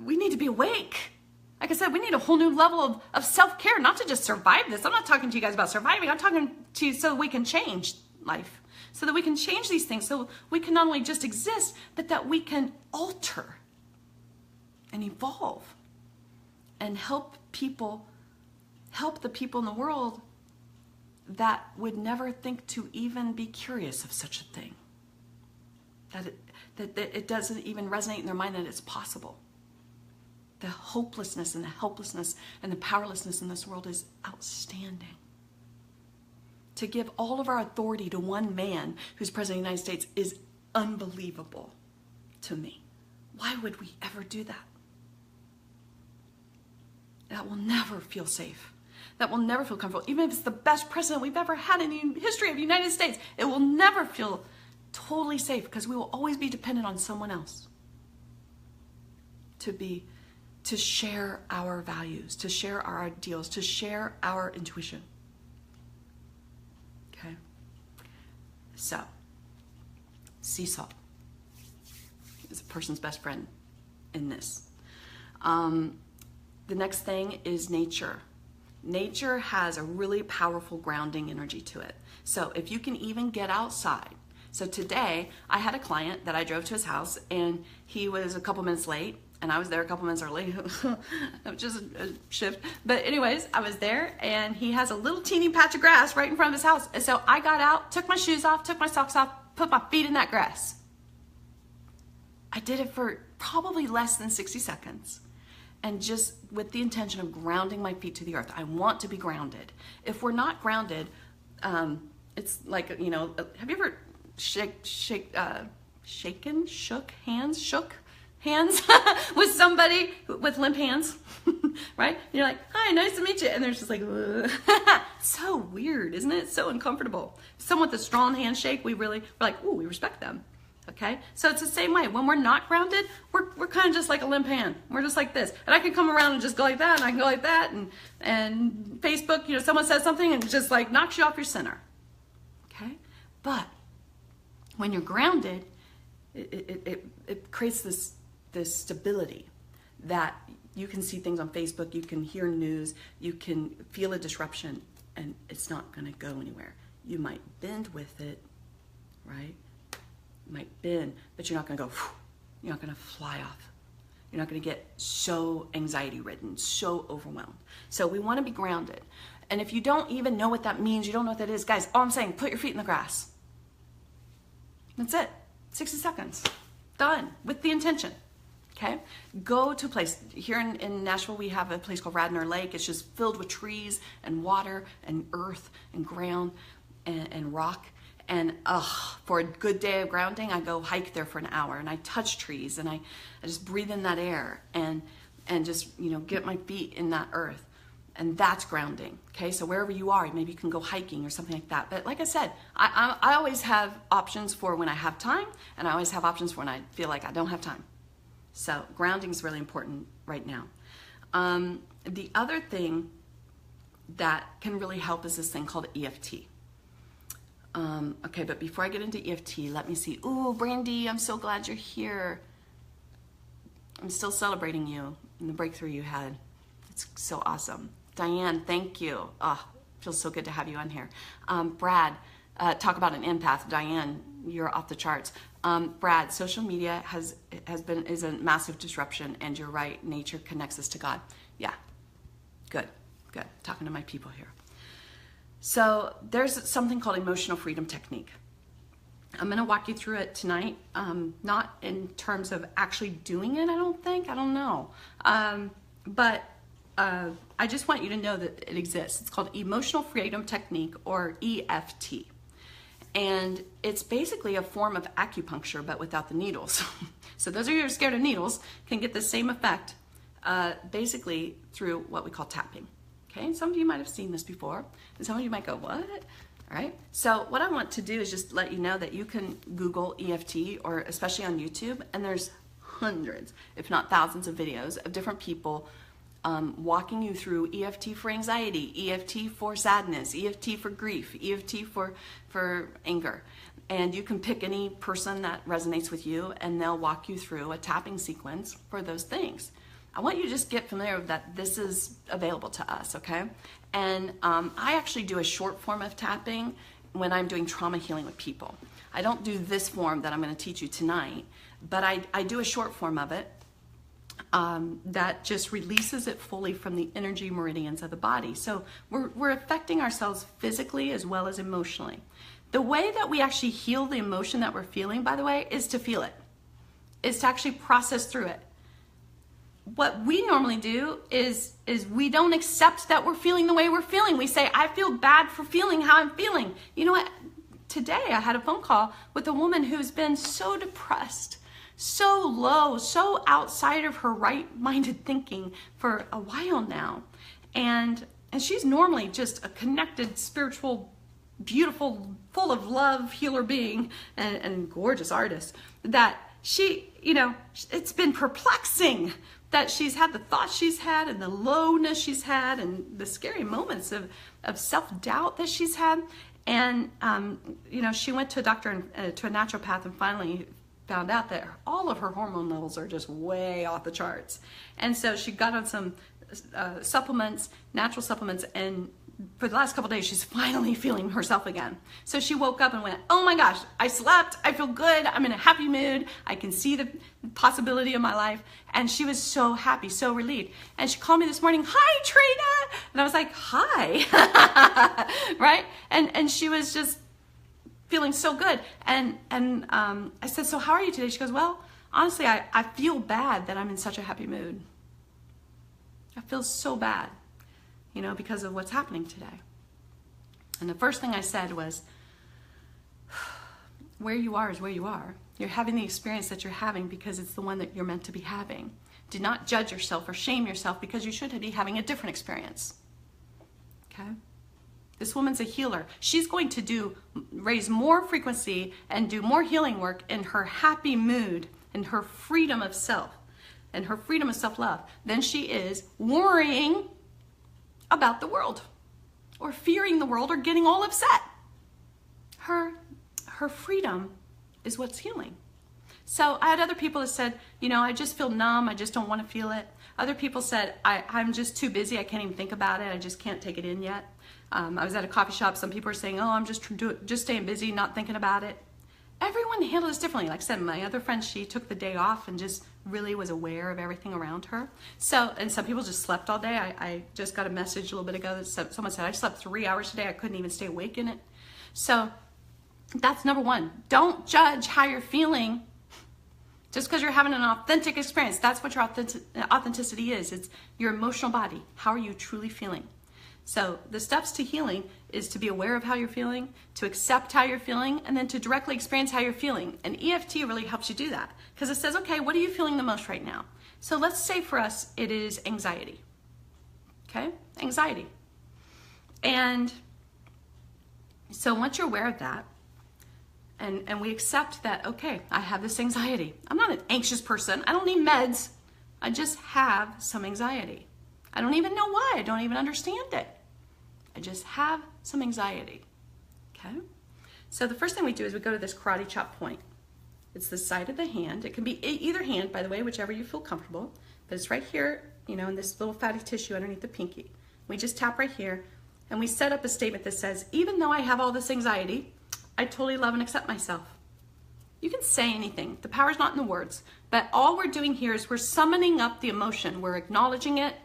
we need to be awake. Like I said, we need a whole new level of self-care, not to just survive this. I'm not talking to you guys about surviving. I'm talking to you so that we can change life, so that we can change these things, so we can not only just exist, but that we can alter and evolve and help the people in the world that would never think to even be curious of such a thing. That it doesn't even resonate in their mind that it's possible. The hopelessness and the helplessness and the powerlessness in this world is outstanding. To give all of our authority to one man who's president of the United States is unbelievable to me. Why would we ever do that? That will never feel safe. That will never feel comfortable. Even if it's the best president we've ever had in the history of the United States, it will never feel totally safe because we will always be dependent on someone else to share our values, to share our ideals, to share our intuition. Okay? So, sea salt is a person's best friend in this. The next thing is nature. Nature has a really powerful grounding energy to it. So if you can even get outside. So today I had a client that I drove to his house and he was a couple minutes late and I was there a couple minutes early. Which is a shift. But anyways, I was there and he has a little teeny patch of grass right in front of his house. And so I got out, took my shoes off, took my socks off, put my feet in that grass. I did it for probably less than 60 seconds. And just with the intention of grounding my feet to the earth. I want to be grounded. If we're not grounded, it's like, you know, have you ever shook hands with somebody with limp hands, right? And you're like, hi, nice to meet you. And they're just like, so weird, isn't it? So uncomfortable. Someone with a strong handshake, we're like, ooh, we respect them. Okay, so it's the same way. When we're not grounded, we're kind of just like a limp hand. We're just like this, and I can come around and just go like that, and I can go like that, and Facebook, you know, someone says something and it just like knocks you off your center. Okay, but when you're grounded, it creates this stability that you can see things on Facebook, you can hear news, you can feel a disruption, and it's not going to go anywhere. You might bend with it, right? Might bend, but you're not going to go, you're not going to fly off. You're not going to get so anxiety ridden, so overwhelmed. So we want to be grounded. And if you don't even know what that means, you don't know what that is, guys, all I'm saying, put your feet in the grass. That's it. 60 seconds. Done. With the intention. Okay? Go to a place. Here in Nashville, we have a place called Radnor Lake. It's just filled with trees and water and earth and ground and rock. And for a good day of grounding, I go hike there for an hour and I touch trees and I just breathe in that air and just, you know, get my feet in that earth. And that's grounding. Okay, so wherever you are, maybe you can go hiking or something like that. But like I said, I always have options for when I have time, and I always have options for when I feel like I don't have time. So grounding is really important right now. The other thing that can really help is this thing called EFT. Okay, but before I get into EFT, let me see. Ooh, Brandy, I'm so glad you're here. I'm still celebrating you and the breakthrough you had. It's so awesome. Diane, thank you. Oh, feels so good to have you on here. Brad, talk about an empath. Diane, you're off the charts. Brad, social media is a massive disruption, and you're right, nature connects us to God. Yeah, good. Talking to my people here. So there's something called emotional freedom technique. I'm going to walk you through it tonight, not in terms of actually doing it, I don't know. But I just want you to know that it exists. It's called emotional freedom technique, or EFT. And it's basically a form of acupuncture, but without the needles. So those of you who are scared of needles can get the same effect basically through what we call tapping. Okay, some of you might have seen this before, and some of you might go, what? All right, so what I want to do is just let you know that you can Google EFT, or especially on YouTube, and there's hundreds, if not thousands of videos of different people walking you through EFT for anxiety, EFT for sadness, EFT for grief, EFT for anger. And you can pick any person that resonates with you, and they'll walk you through a tapping sequence for those things. I want you to just get familiar with that this is available to us, okay? And I actually do a short form of tapping when I'm doing trauma healing with people. I don't do this form that I'm going to teach you tonight, but I do a short form of it that just releases it fully from the energy meridians of the body. So we're affecting ourselves physically as well as emotionally. The way that we actually heal the emotion that we're feeling, by the way, is to feel it, is to actually process through it. What we normally do is we don't accept that we're feeling the way we're feeling. We say, I feel bad for feeling how I'm feeling. You know what? Today I had a phone call with a woman who's been so depressed, so low, so outside of her right-minded thinking for a while now. And she's normally just a connected, spiritual, beautiful, full of love, healer being and gorgeous artist. That she, you know, it's been perplexing that she's had the thoughts she's had and the lowness she's had and the scary moments of self-doubt that she's had. And, you know, she went to a doctor, to a naturopath, and finally found out that all of her hormone levels are just way off the charts. And so she got on some supplements, natural supplements, and for the last couple of days, she's finally feeling herself again. So she woke up and went, oh my gosh, I slept, I feel good, I'm in a happy mood, I can see the possibility of my life. And she was so happy, so relieved. And she called me this morning, hi, Trina. And I was like, hi, right? And she was just feeling so good. And I said, so how are you today? She goes, well, honestly, I feel bad that I'm in such a happy mood. I feel so bad, you know, because of what's happening today. And the first thing I said was, where you are is where you are. You're having the experience that you're having because it's the one that you're meant to be having. Do not judge yourself or shame yourself because you should be having a different experience. Okay? This woman's a healer. She's going to raise more frequency and do more healing work in her happy mood and her freedom of self and her freedom of self-love than she is worrying about the world or fearing the world or getting all upset. Her freedom is what's healing. So I had other people that said, you know, I just feel numb. I just don't want to feel it. Other people said, I'm just too busy. I can't even think about it. I just can't take it in yet. I was at a coffee shop. Some people are saying, oh, I'm just staying busy, not thinking about it. Everyone handled this differently. Like I said, my other friend, she took the day off and just really was aware of everything around her. So, and some people just slept all day. I just got a message a little bit ago that someone said, I slept 3 hours today. I couldn't even stay awake in it. So that's number one. Don't judge how you're feeling just because you're having an authentic experience. That's what your authenticity is. It's your emotional body. How are you truly feeling? So the steps to healing is to be aware of how you're feeling, to accept how you're feeling, and then to directly experience how you're feeling. And EFT really helps you do that because it says, okay, what are you feeling the most right now? So let's say for us, it is anxiety. Okay? Anxiety. And so once you're aware of that, and we accept that, okay, I have this anxiety. I'm not an anxious person. I don't need meds. I just have some anxiety. I don't even know why. I don't even understand it. I just have some anxiety. Okay? So the first thing we do is we go to this karate chop point. It's the side of the hand. It can be either hand, by the way, whichever you feel comfortable. But it's right here, you know, in this little fatty tissue underneath the pinky. We just tap right here, and we set up a statement that says, even though I have all this anxiety, I totally love and accept myself. You can say anything. The power's not in the words. But all we're doing here is we're summoning up the emotion. We're acknowledging it,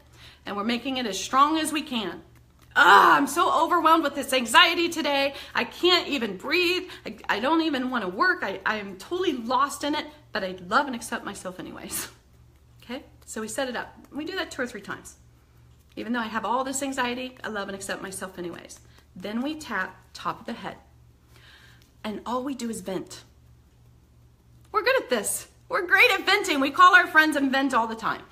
and we're making it as strong as we can. I'm so overwhelmed with this anxiety today. I can't even breathe. I don't even want to work. I am totally lost in it, but I love and accept myself anyways. Okay? So we set it up. We do that 2 or 3 times. Even though I have all this anxiety, I love and accept myself anyways. Then we tap top of the head. And all we do is vent. We're good at this. We're great at venting. We call our friends and vent all the time.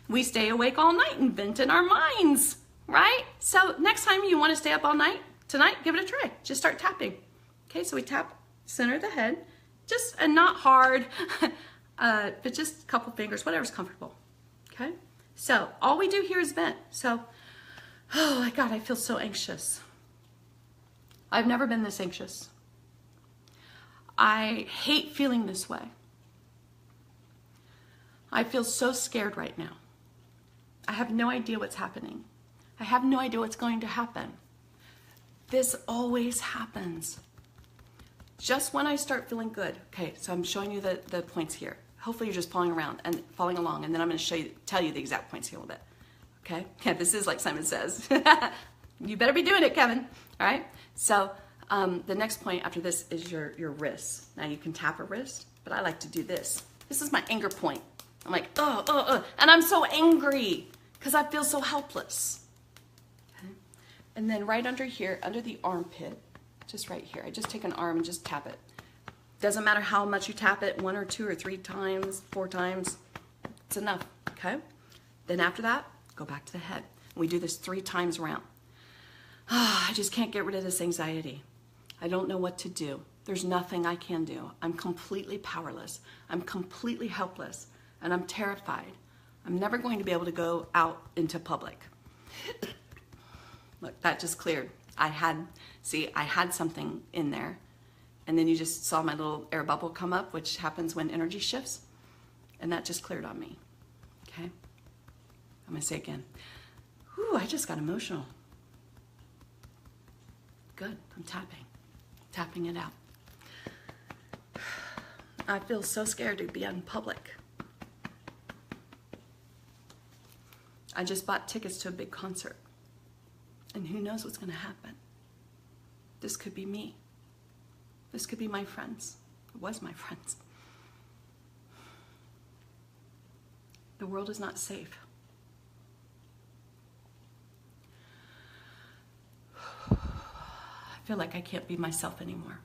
We stay awake all night and vent in our minds, right? So next time you want to stay up all night, tonight, give it a try. Just start tapping. Okay, so we tap center of the head, and not hard, but just a couple fingers, whatever's comfortable. Okay? So all we do here is vent. So, oh my God, I feel so anxious. I've never been this anxious. I hate feeling this way. I feel so scared right now. I have no idea what's happening. I have no idea what's going to happen. This always happens. Just when I start feeling good. Okay, so I'm showing you the points here. Hopefully you're just following along, and then I'm going to tell you the exact points here a little bit. Okay? Yeah, this is like Simon says. You better be doing it, Kevin. All right? So the next point after this is your wrist. Now you can tap a wrist, but I like to do this. This is my anger point. I'm like, and I'm so angry because I feel so helpless. Okay? And then right under here, under the armpit, just right here, I just take an arm and just tap it. Doesn't matter how much you tap it, 1 or 2 or 3 times, 4 times, it's enough, okay? Then after that, go back to the head. We do this 3 times around. I just can't get rid of this anxiety. I don't know what to do. There's nothing I can do. I'm completely powerless. I'm completely helpless, and I'm terrified. I'm never going to be able to go out into public. Look, that just cleared. I had something in there, and then you just saw my little air bubble come up, which happens when energy shifts, and that just cleared on me, okay? I'm gonna say again, whew, I just got emotional. Good, I'm tapping it out. I feel so scared to be in public. I just bought tickets to a big concert, and who knows what's gonna happen. This could be me. This could be my friends. It was my friends. The world is not safe. I feel like I can't be myself anymore.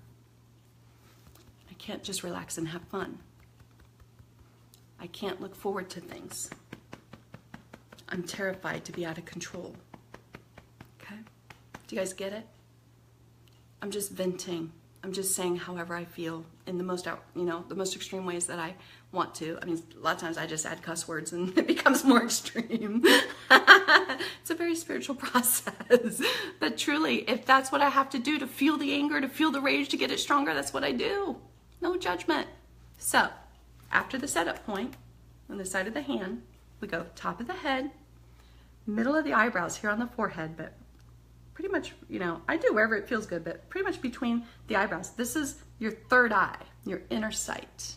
I can't just relax and have fun. I can't look forward to things. I'm terrified to be out of control. Okay? Do you guys get it? I'm just venting. I'm just saying however I feel in the most, the most extreme ways that I want to. I mean, a lot of times I just add cuss words and it becomes more extreme. It's a very spiritual process. But truly, if that's what I have to do to feel the anger, to feel the rage, to get it stronger, that's what I do. No judgment. So, after the setup point, on the side of the hand, we go top of the head, middle of the eyebrows here on the forehead, but pretty much, I do wherever it feels good, but pretty much between the eyebrows. This is your third eye, your inner sight,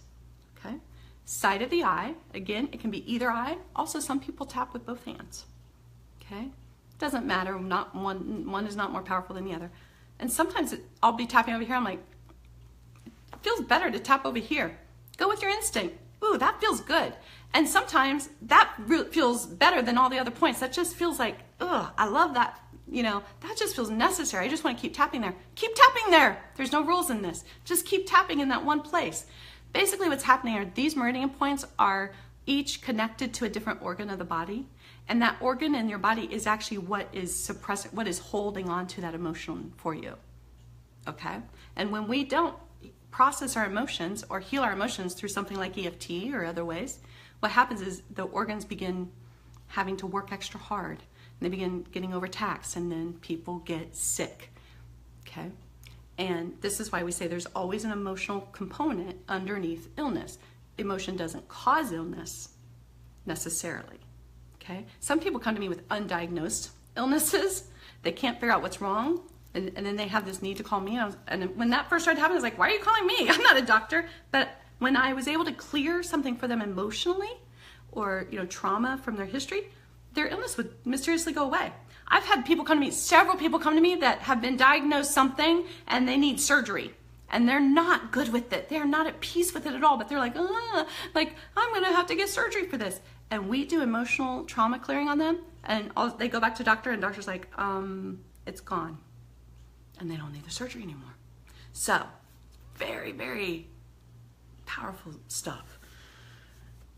okay? Side of the eye, again, it can be either eye. Also, some people tap with both hands, okay? Doesn't matter, not one is not more powerful than the other. And sometimes I'll be tapping over here, I'm like, it feels better to tap over here. Go with your instinct. Ooh, that feels good. And sometimes that feels better than all the other points. That just feels like, ugh, I love that. That just feels necessary. I just want to keep tapping there. Keep tapping there. There's no rules in this. Just keep tapping in that one place. Basically what's happening are these meridian points are each connected to a different organ of the body. And that organ in your body is actually what is suppressing, what is holding on to that emotion for you. Okay? And when we don't process our emotions or heal our emotions through something like EFT or other ways, what happens is the organs begin having to work extra hard. They begin getting overtaxed, and then people get sick, okay? And this is why we say there's always an emotional component underneath illness. Emotion doesn't cause illness necessarily, okay? Some people come to me with undiagnosed illnesses. They can't figure out what's wrong, and then they have this need to call me. And when that first started happening, I was like, why are you calling me? I'm not a doctor. But when I was able to clear something for them emotionally or, trauma from their history, their illness would mysteriously go away. I've had people come to me, several people come to me that have been diagnosed something and they need surgery. And they're not good with it. They're not at peace with it at all. But they're like, I'm gonna have to get surgery for this. And we do emotional trauma clearing on them. And they go back to doctor and doctor's like, it's gone. And they don't need the surgery anymore. So, very, very powerful stuff.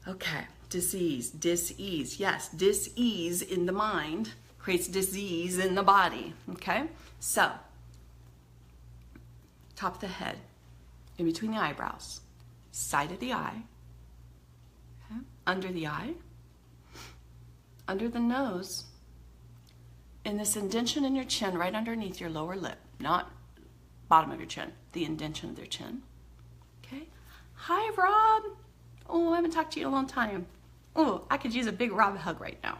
Okay. Disease, dis-ease. Yes, dis-ease in the mind creates disease in the body, okay? So, top of the head, in between the eyebrows, side of the eye, okay? Under the eye, under the nose, in this indention in your chin, right underneath your lower lip, not bottom of your chin, the indention of their chin. Okay. Hi, Rob. Oh, I haven't talked to you in a long time. Oh, I could use a big Rob hug right now.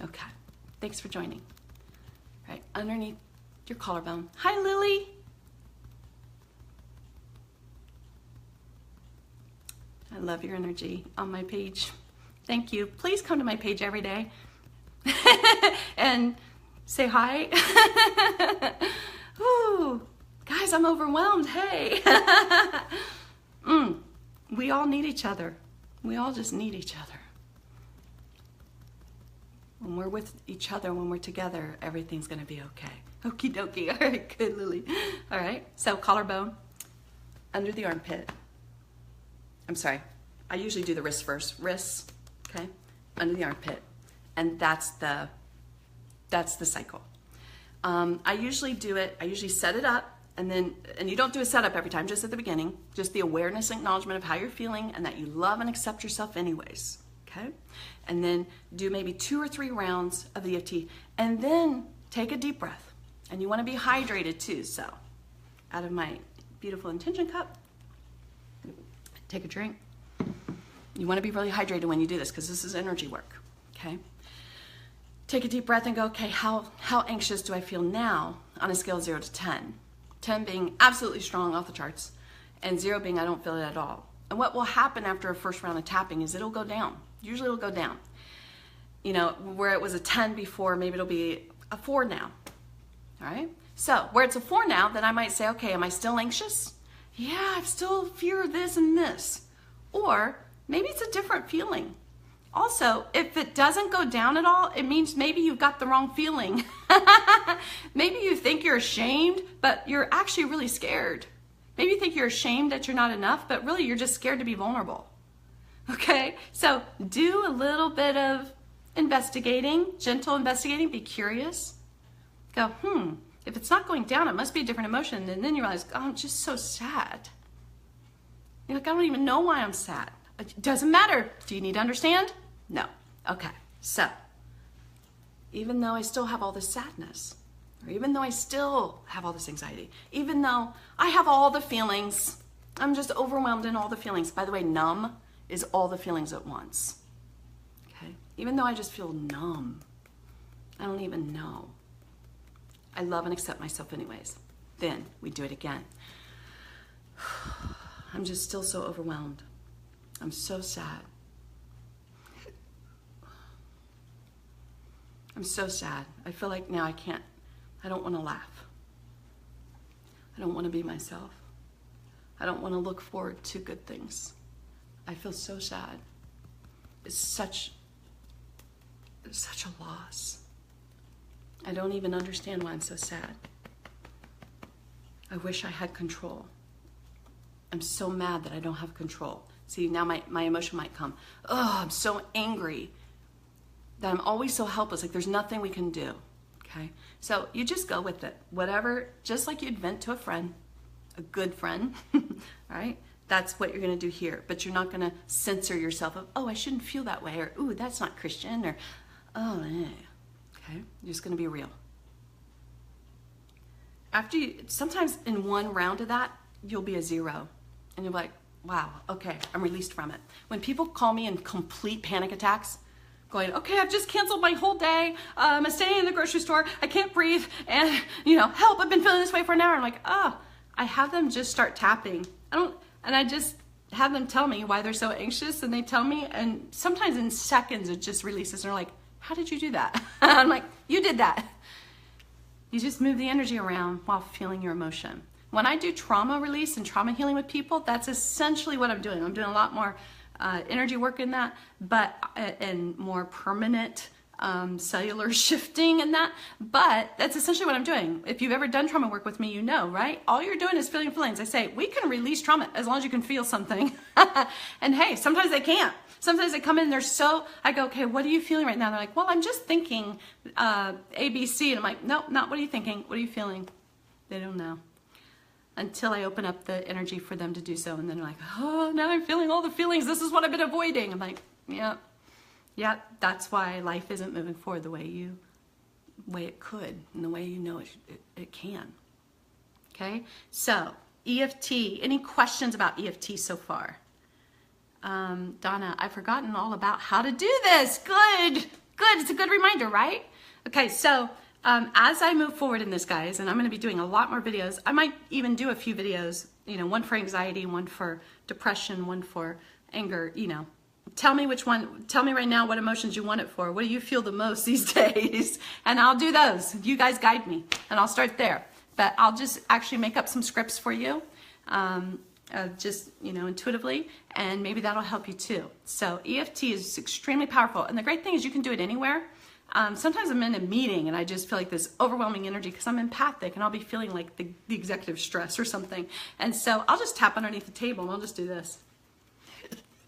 Okay. Thanks for joining. Right underneath your collarbone. Hi, Lily. I love your energy on my page. Thank you. Please come to my page every day and say hi. Ooh, guys, I'm overwhelmed. Hey. We all need each other. We all just need each other. When we're with each other, when we're together, everything's going to be okay. Okie dokie. All right, good, Lily. All right, so collarbone, under the armpit. I'm sorry, I usually do the wrist first. Wrists, okay, under the armpit. And that's the cycle. I usually do it, I usually set it up, and you don't do a setup every time, just at the beginning, just the awareness, acknowledgement of how you're feeling and that you love and accept yourself anyways, okay? And then do maybe 2 or 3 rounds of the EFT, and then take a deep breath. And you wanna be hydrated too, so out of my beautiful intention cup, take a drink. You wanna be really hydrated when you do this, because this is energy work, okay? Take a deep breath and go, okay, how anxious do I feel now on a scale of 0 to 10? 10 being absolutely strong, off the charts, and 0 being I don't feel it at all. And what will happen after a first round of tapping is it'll go down. Usually it'll go down. You know, where it was a 10 before, maybe it'll be a 4 now, all right? So where it's a 4 now, then I might say, okay, am I still anxious? Yeah, I still fear this and this. Or maybe it's a different feeling. Also, if it doesn't go down at all, it means maybe you've got the wrong feeling. Maybe you think you're ashamed, but you're actually really scared. Maybe you think you're ashamed that you're not enough, but really you're just scared to be vulnerable. Okay, so do a little bit of investigating, gentle investigating, be curious. Go, if it's not going down, it must be a different emotion. And then you realize, oh, I'm just so sad. You're like, I don't even know why I'm sad. It doesn't matter. Do you need to understand? No. Okay, so even though I still have all this sadness, or even though I still have all this anxiety, even though I have all the feelings, I'm just overwhelmed in all the feelings. By the way, numb is all the feelings at once. Okay? Even though I just feel numb, I don't even know. I love and accept myself anyways. Then we do it again. I'm just still so overwhelmed. I'm so sad. I'm so sad. I feel like now I don't want to laugh. I don't want to be myself. I don't want to look forward to good things. I feel so sad. It's such a loss. I don't even understand why I'm so sad. I wish I had control. I'm so mad that I don't have control. See, now my emotion might come. Oh, I'm so angry that I'm always so helpless. Like there's nothing we can do, okay? So you just go with it. Whatever, just like you'd vent to a friend, a good friend, all right? That's what you're gonna do here. But you're not gonna censor yourself of, oh, I shouldn't feel that way, or, ooh, that's not Christian, or, oh, okay? You're just gonna be real. Sometimes in one round of that, you'll be a 0. And you'll be like, wow, okay, I'm released from it. When people call me in complete panic attacks, going, okay, I've just canceled my whole day. I'm staying in the grocery store. I can't breathe. And, help, I've been feeling this way for an hour. I'm like, oh, I have them just start tapping. I just have them tell me why they're so anxious. And they tell me, and sometimes in seconds it just releases. And they're like, how did you do that? I'm like, you did that. You just move the energy around while feeling your emotion. When I do trauma release and trauma healing with people, that's essentially what I'm doing. I'm doing a lot more energy work in that, and more permanent cellular shifting in that. But that's essentially what I'm doing. If you've ever done trauma work with me, you know, right? All you're doing is feeling feelings. I say, we can release trauma as long as you can feel something. And hey, sometimes they can't. Sometimes they come in and I go, okay, what are you feeling right now? They're like, well, I'm just thinking ABC. And I'm like, no, not what are you thinking? What are you feeling? They don't know. Until I open up the energy for them to do so. And then they're like, oh, now I'm feeling all the feelings. This is what I've been avoiding. I'm like, yeah, Yep, that's why life isn't moving forward the way it could, and the way you know it can. Okay, so EFT, any questions about EFT so far? Donna, I've forgotten all about how to do this. Good, it's a good reminder, right? Okay, so as I move forward in this, guys, and I'm gonna be doing a lot more videos, I might even do a few videos, you know, one for anxiety, one for depression, one for anger, you know. Tell me which one, tell me right now what emotions you want it for. What do you feel the most these days? And I'll do those. You guys guide me, and I'll start there. But I'll just actually make up some scripts for you, just, you know, intuitively, and maybe that'll help you too. So EFT is extremely powerful, and the great thing is you can do it anywhere. Sometimes I'm in a meeting and I just feel like this overwhelming energy because I'm empathic, and I'll be feeling like the executive stress or something. And so I'll just tap underneath the table and I'll just do this.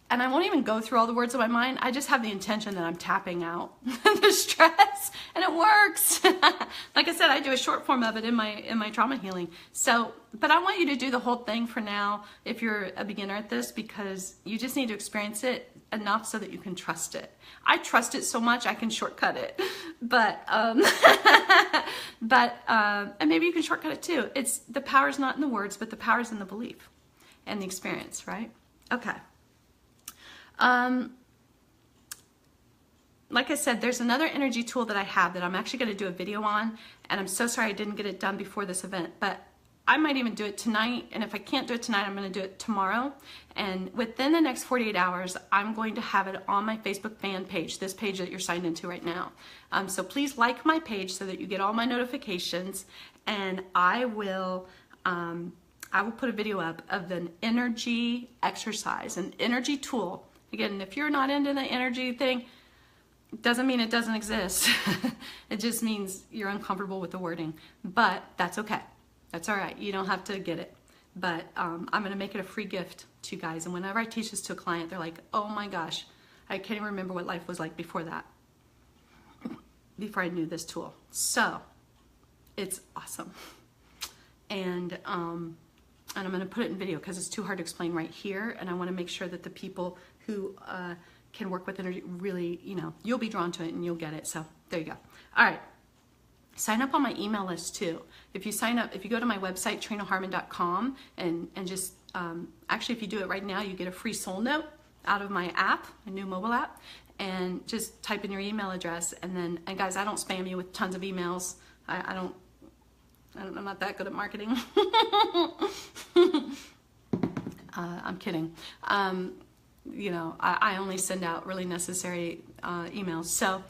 And I won't even go through all the words of my mind. I just have the intention that I'm tapping out the stress, and it works. Like I said, I do a short form of it in my trauma healing. So, but I want you to do the whole thing for now if you're a beginner at this, because you just need to experience it enough so that you can trust it. I trust it so much I can shortcut it, but and maybe you can shortcut it too. It's the power's not in the words, but the power's in the belief and the experience, right? Okay. Like I said, there's another energy tool that I have that I'm actually going to do a video on, and I'm so sorry I didn't get it done before this event, but I might even do it tonight, and if I can't do it tonight, I'm going to do it tomorrow, and within the next 48 hours, I'm going to have it on my Facebook fan page, this page that you're signed into right now. So please like my page so that you get all my notifications, and I will put a video up of an energy exercise, an energy tool. Again, if you're not into the energy thing, it doesn't mean it doesn't exist. It just means you're uncomfortable with the wording, but that's okay. That's all right. You don't have to get it. But I'm going to make it a free gift to you guys. And whenever I teach this to a client, they're like, oh my gosh, I can't even remember what life was like before that, before I knew this tool. So it's awesome. And I'm going to put it in video because it's too hard to explain right here. And I want to make sure that the people who can work with energy really, you know, you'll be drawn to it and you'll get it. So there you go. All right. Sign up on my email list too. If you sign up, if you go to my website, trinaharmon.com, and just, actually if you do it right now, you get a free soul note out of my app, a new mobile app, and just type in your email address. And guys, I don't spam you with tons of emails. I'm not that good at marketing. I'm kidding. You know, I only send out really necessary emails. So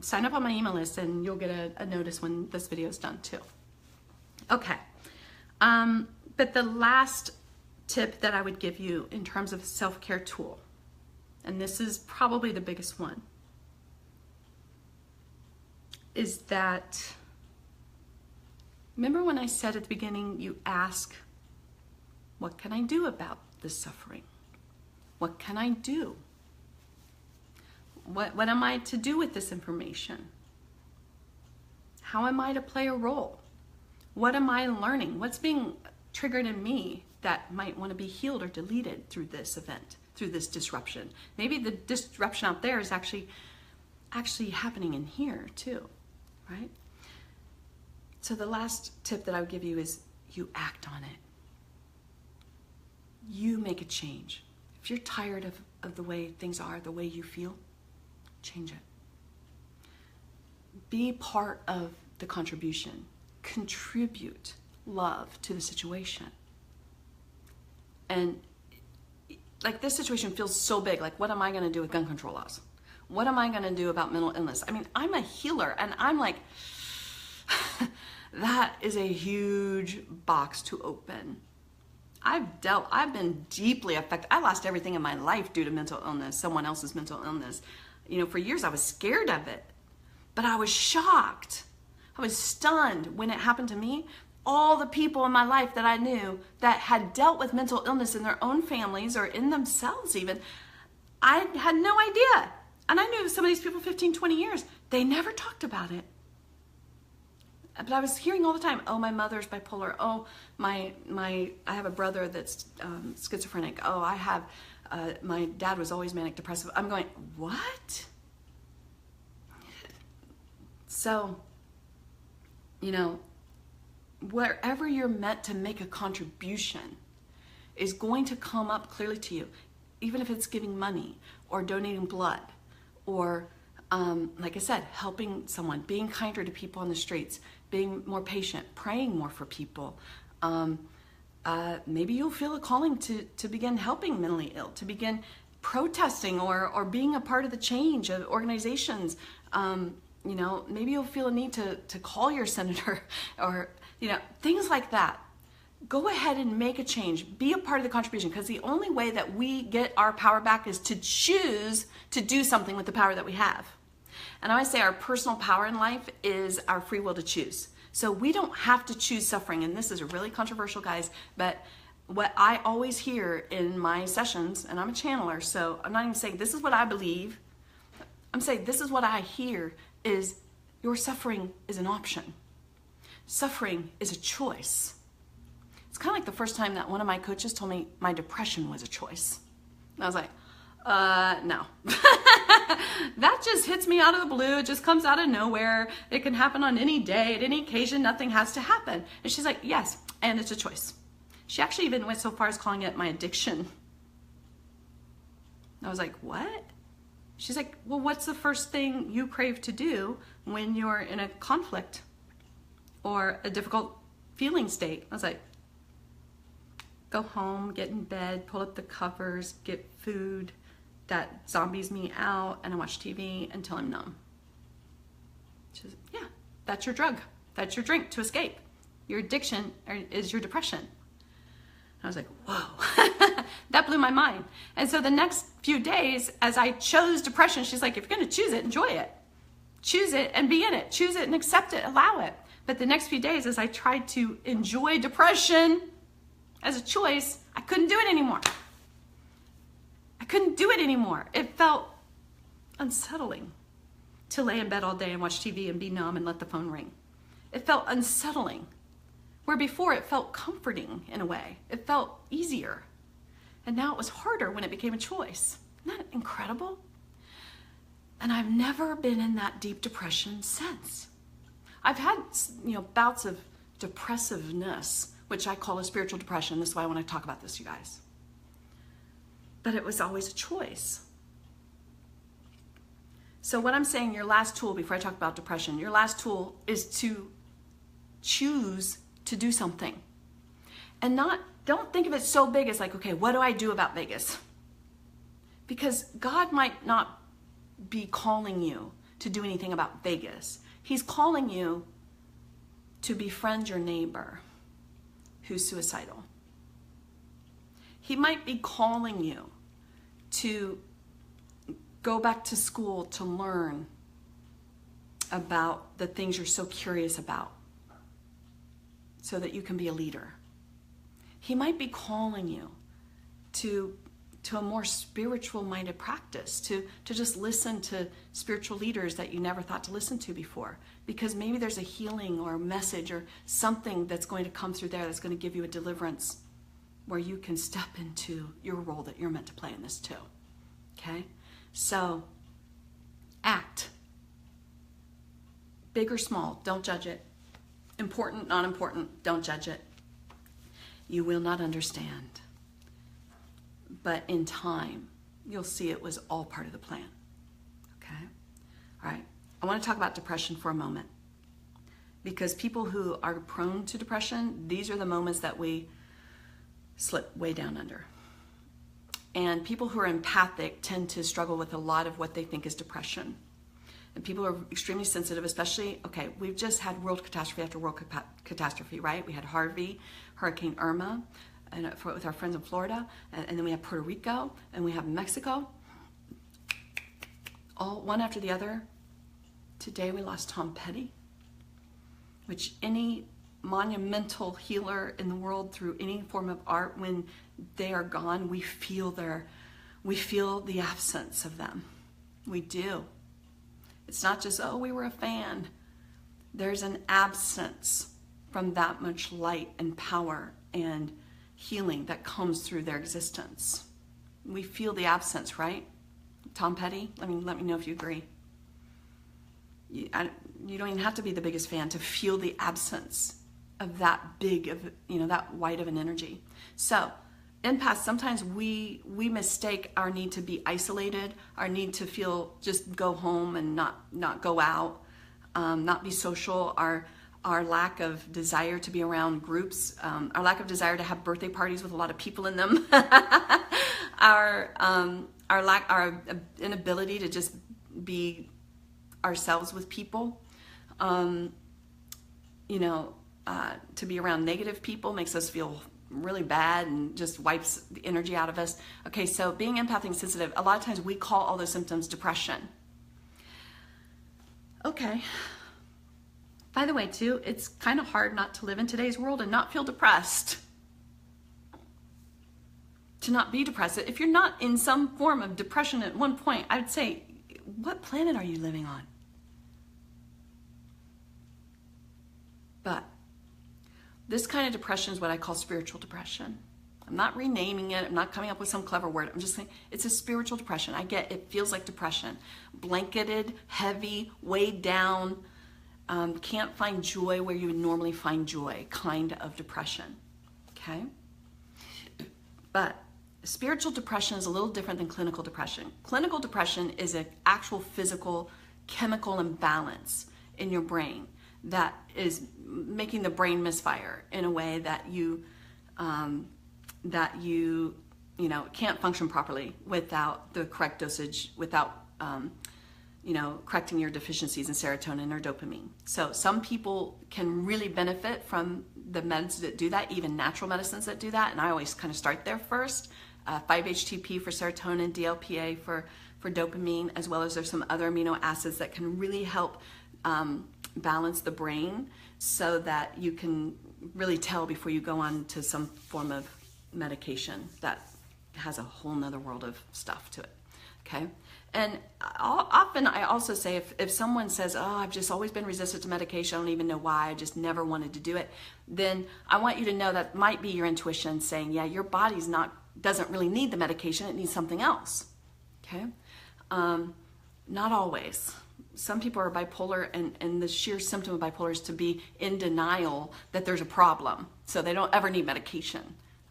sign up on my email list and you'll get a notice when this video is done too. Okay. But the last tip that I would give you in terms of a self-care tool, and this is probably the biggest one, is that, remember when I said at the beginning, you ask, what can I do about this suffering? What can I do? What am I to do with this information? How am I to play a role? What am I learning? What's being triggered in me that might want to be healed or deleted through this event, through this disruption? Maybe the disruption out there is actually happening in here too, right? So the last tip that I would give you is you act on it. You make a change. If you're tired of the way things are, the way you feel, change it. Be part of the contribution. Contribute love to the situation. And like this situation feels so big. Like, what am I going to do with gun control laws? What am I going to do about mental illness? I mean, I'm a healer, and I'm like, that is a huge box to open. I've been deeply affected. I lost everything in my life due to mental illness, someone else's mental illness. You know, for years I was scared of it, but I was shocked. I was stunned when it happened to me. All the people in my life that I knew that had dealt with mental illness in their own families or in themselves even, I had no idea. And I knew some of these people 15, 20 years. They never talked about it. But I was hearing all the time, oh, my mother's bipolar. Oh, I have a brother that's schizophrenic. Oh, my dad was always manic depressive. I'm going, what? So, you know, wherever you're meant to make a contribution is going to come up clearly to you, even if it's giving money or donating blood or, like I said, helping someone, being kinder to people on the streets, being more patient, praying more for people. Maybe you'll feel a calling to begin helping mentally ill, to begin protesting or being a part of the change of organizations. You know, maybe you'll feel a need to call your senator or, you know, things like that. Go ahead and make a change. Be a part of the contribution, because the only way that we get our power back is to choose to do something with the power that we have. And I always say our personal power in life is our free will to choose. So we don't have to choose suffering. And this is really controversial, guys, but what I always hear in my sessions, and I'm a channeler, so I'm not even saying this is what I believe. I'm saying this is what I hear is your suffering is an option. Suffering is a choice. It's kind of like the first time that one of my coaches told me my depression was a choice. And I was like, no. That just hits me out of the blue. It just comes out of nowhere. It can happen on any day, at any occasion. Nothing has to happen. And she's like, yes, and it's a choice. She actually even went so far as calling it my addiction. I was like, what? She's like, well, what's the first thing you crave to do when you're in a conflict or a difficult feeling state? I was like, go home, get in bed, pull up the covers, get food that zombies me out, and I watch TV until I'm numb. She says, yeah, that's your drug. That's your drink to escape. Your addiction is your depression. I was like, whoa, that blew my mind. And so the next few days, as I chose depression, she's like, if you're going to choose it, enjoy it. Choose it and be in it. Choose it and accept it, allow it. But the next few days, as I tried to enjoy depression as a choice, I couldn't do it anymore. I couldn't do it anymore. It felt unsettling to lay in bed all day and watch TV and be numb and let the phone ring. It felt unsettling. Where before it felt comforting in a way. It felt easier. And now it was harder when it became a choice. Isn't that incredible? And I've never been in that deep depression since. I've had, you know, bouts of depressiveness, which I call a spiritual depression. This is why I want to talk about this, you guys. But it was always a choice. So what I'm saying, your last tool, before I talk about depression, your last tool is to choose to do something. And don't think of it so big as like, okay, what do I do about Vegas? Because God might not be calling you to do anything about Vegas. He's calling you to befriend your neighbor who's suicidal. He might be calling you to go back to school to learn about the things you're so curious about so that you can be a leader. He might be calling you to a more spiritual minded practice, to just listen to spiritual leaders that you never thought to listen to before, because maybe there's a healing or a message or something that's going to come through there that's going to give you a deliverance where you can step into your role that you're meant to play in this too. Okay? So, act. Big or small, don't judge it. Important, not important, don't judge it. You will not understand. But in time, you'll see it was all part of the plan. Okay? All right. I want to talk about depression for a moment. Because people who are prone to depression, these are the moments that we slip way down under. And people who are empathic tend to struggle with a lot of what they think is depression. And people are extremely sensitive, especially, okay, we've just had world catastrophe after world catastrophe, right? We had Harvey, Hurricane Irma, and with our friends in Florida, and then we have Puerto Rico, and we have Mexico, all one after the other. Today we lost Tom Petty, which any monumental healer in the world through any form of art, when they are gone, we feel the absence of them. We do. It's not just, oh, we were a fan. There's an absence from that much light and power and healing that comes through their existence. We feel the absence, right? Tom Petty, let me know if you agree. you don't even have to be the biggest fan to feel the absence of that big of, that wide of an energy. So empaths, sometimes we mistake our need to be isolated, our need to feel just go home and not go out, not be social, our lack of desire to be around groups, our lack of desire to have birthday parties with a lot of people in them, our inability to just be ourselves with people, to be around negative people makes us feel really bad and just wipes the energy out of us. Okay, so being empathic sensitive, a lot of times we call all those symptoms depression. Okay. By the way, too, it's kind of hard not to live in today's world and not feel depressed. To not be depressed. If you're not in some form of depression at one point, I would say, what planet are you living on? But this kind of depression is what I call spiritual depression. I'm not renaming it. I'm not coming up with some clever word. I'm just saying it's a spiritual depression. I get it feels like depression. Blanketed, heavy, weighed down, can't find joy where you would normally find joy, kind of depression. Okay? But spiritual depression is a little different than clinical depression. Clinical depression is an actual physical, chemical imbalance in your brain that is making the brain misfire in a way that you can't function properly without the correct dosage, without correcting your deficiencies in serotonin or dopamine. So some people can really benefit from the meds that do that, even natural medicines that do that. And I always kind of start there first. 5-HTP for serotonin, DLPA for dopamine, as well as there's some other amino acids that can really help balance the brain so that you can really tell before you go on to some form of medication that has a whole nother world of stuff to it. Okay. And often I also say if someone says, oh, I've just always been resistant to medication, I don't even know why, I just never wanted to do it, then I want you to know that might be your intuition saying, yeah, your body's doesn't really need the medication, it needs something else. Okay. Not always. Some people are bipolar, and the sheer symptom of bipolar is to be in denial that there's a problem, so they don't ever need medication.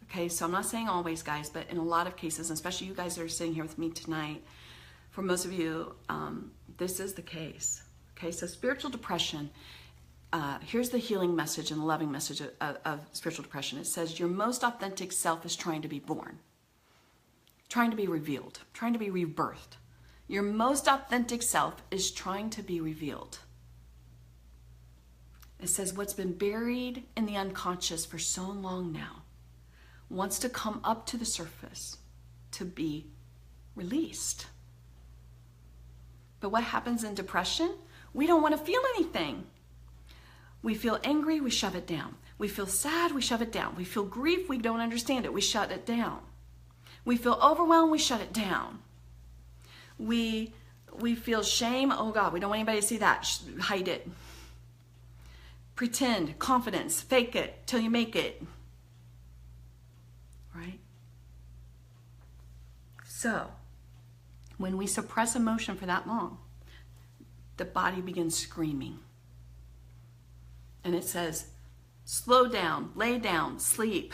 Okay, so I'm not saying always, guys, but in a lot of cases, especially you guys that are sitting here with me tonight, for most of you, this is the case. Okay, so spiritual depression, here's the healing message and the loving message of spiritual depression. It says your most authentic self is trying to be born, trying to be revealed, trying to be rebirthed. Your most authentic self is trying to be revealed. It says what's been buried in the unconscious for so long now wants to come up to the surface to be released. But what happens in depression? We don't want to feel anything. We feel angry, we shove it down. We feel sad, we shove it down. We feel grief, we don't understand it, we shut it down. We feel overwhelmed, we shut it down. We feel shame. Oh God, we don't want anybody to see that. Hide it. Pretend, confidence, fake it till you make it. Right? So, when we suppress emotion for that long, the body begins screaming. And it says, slow down, lay down, sleep.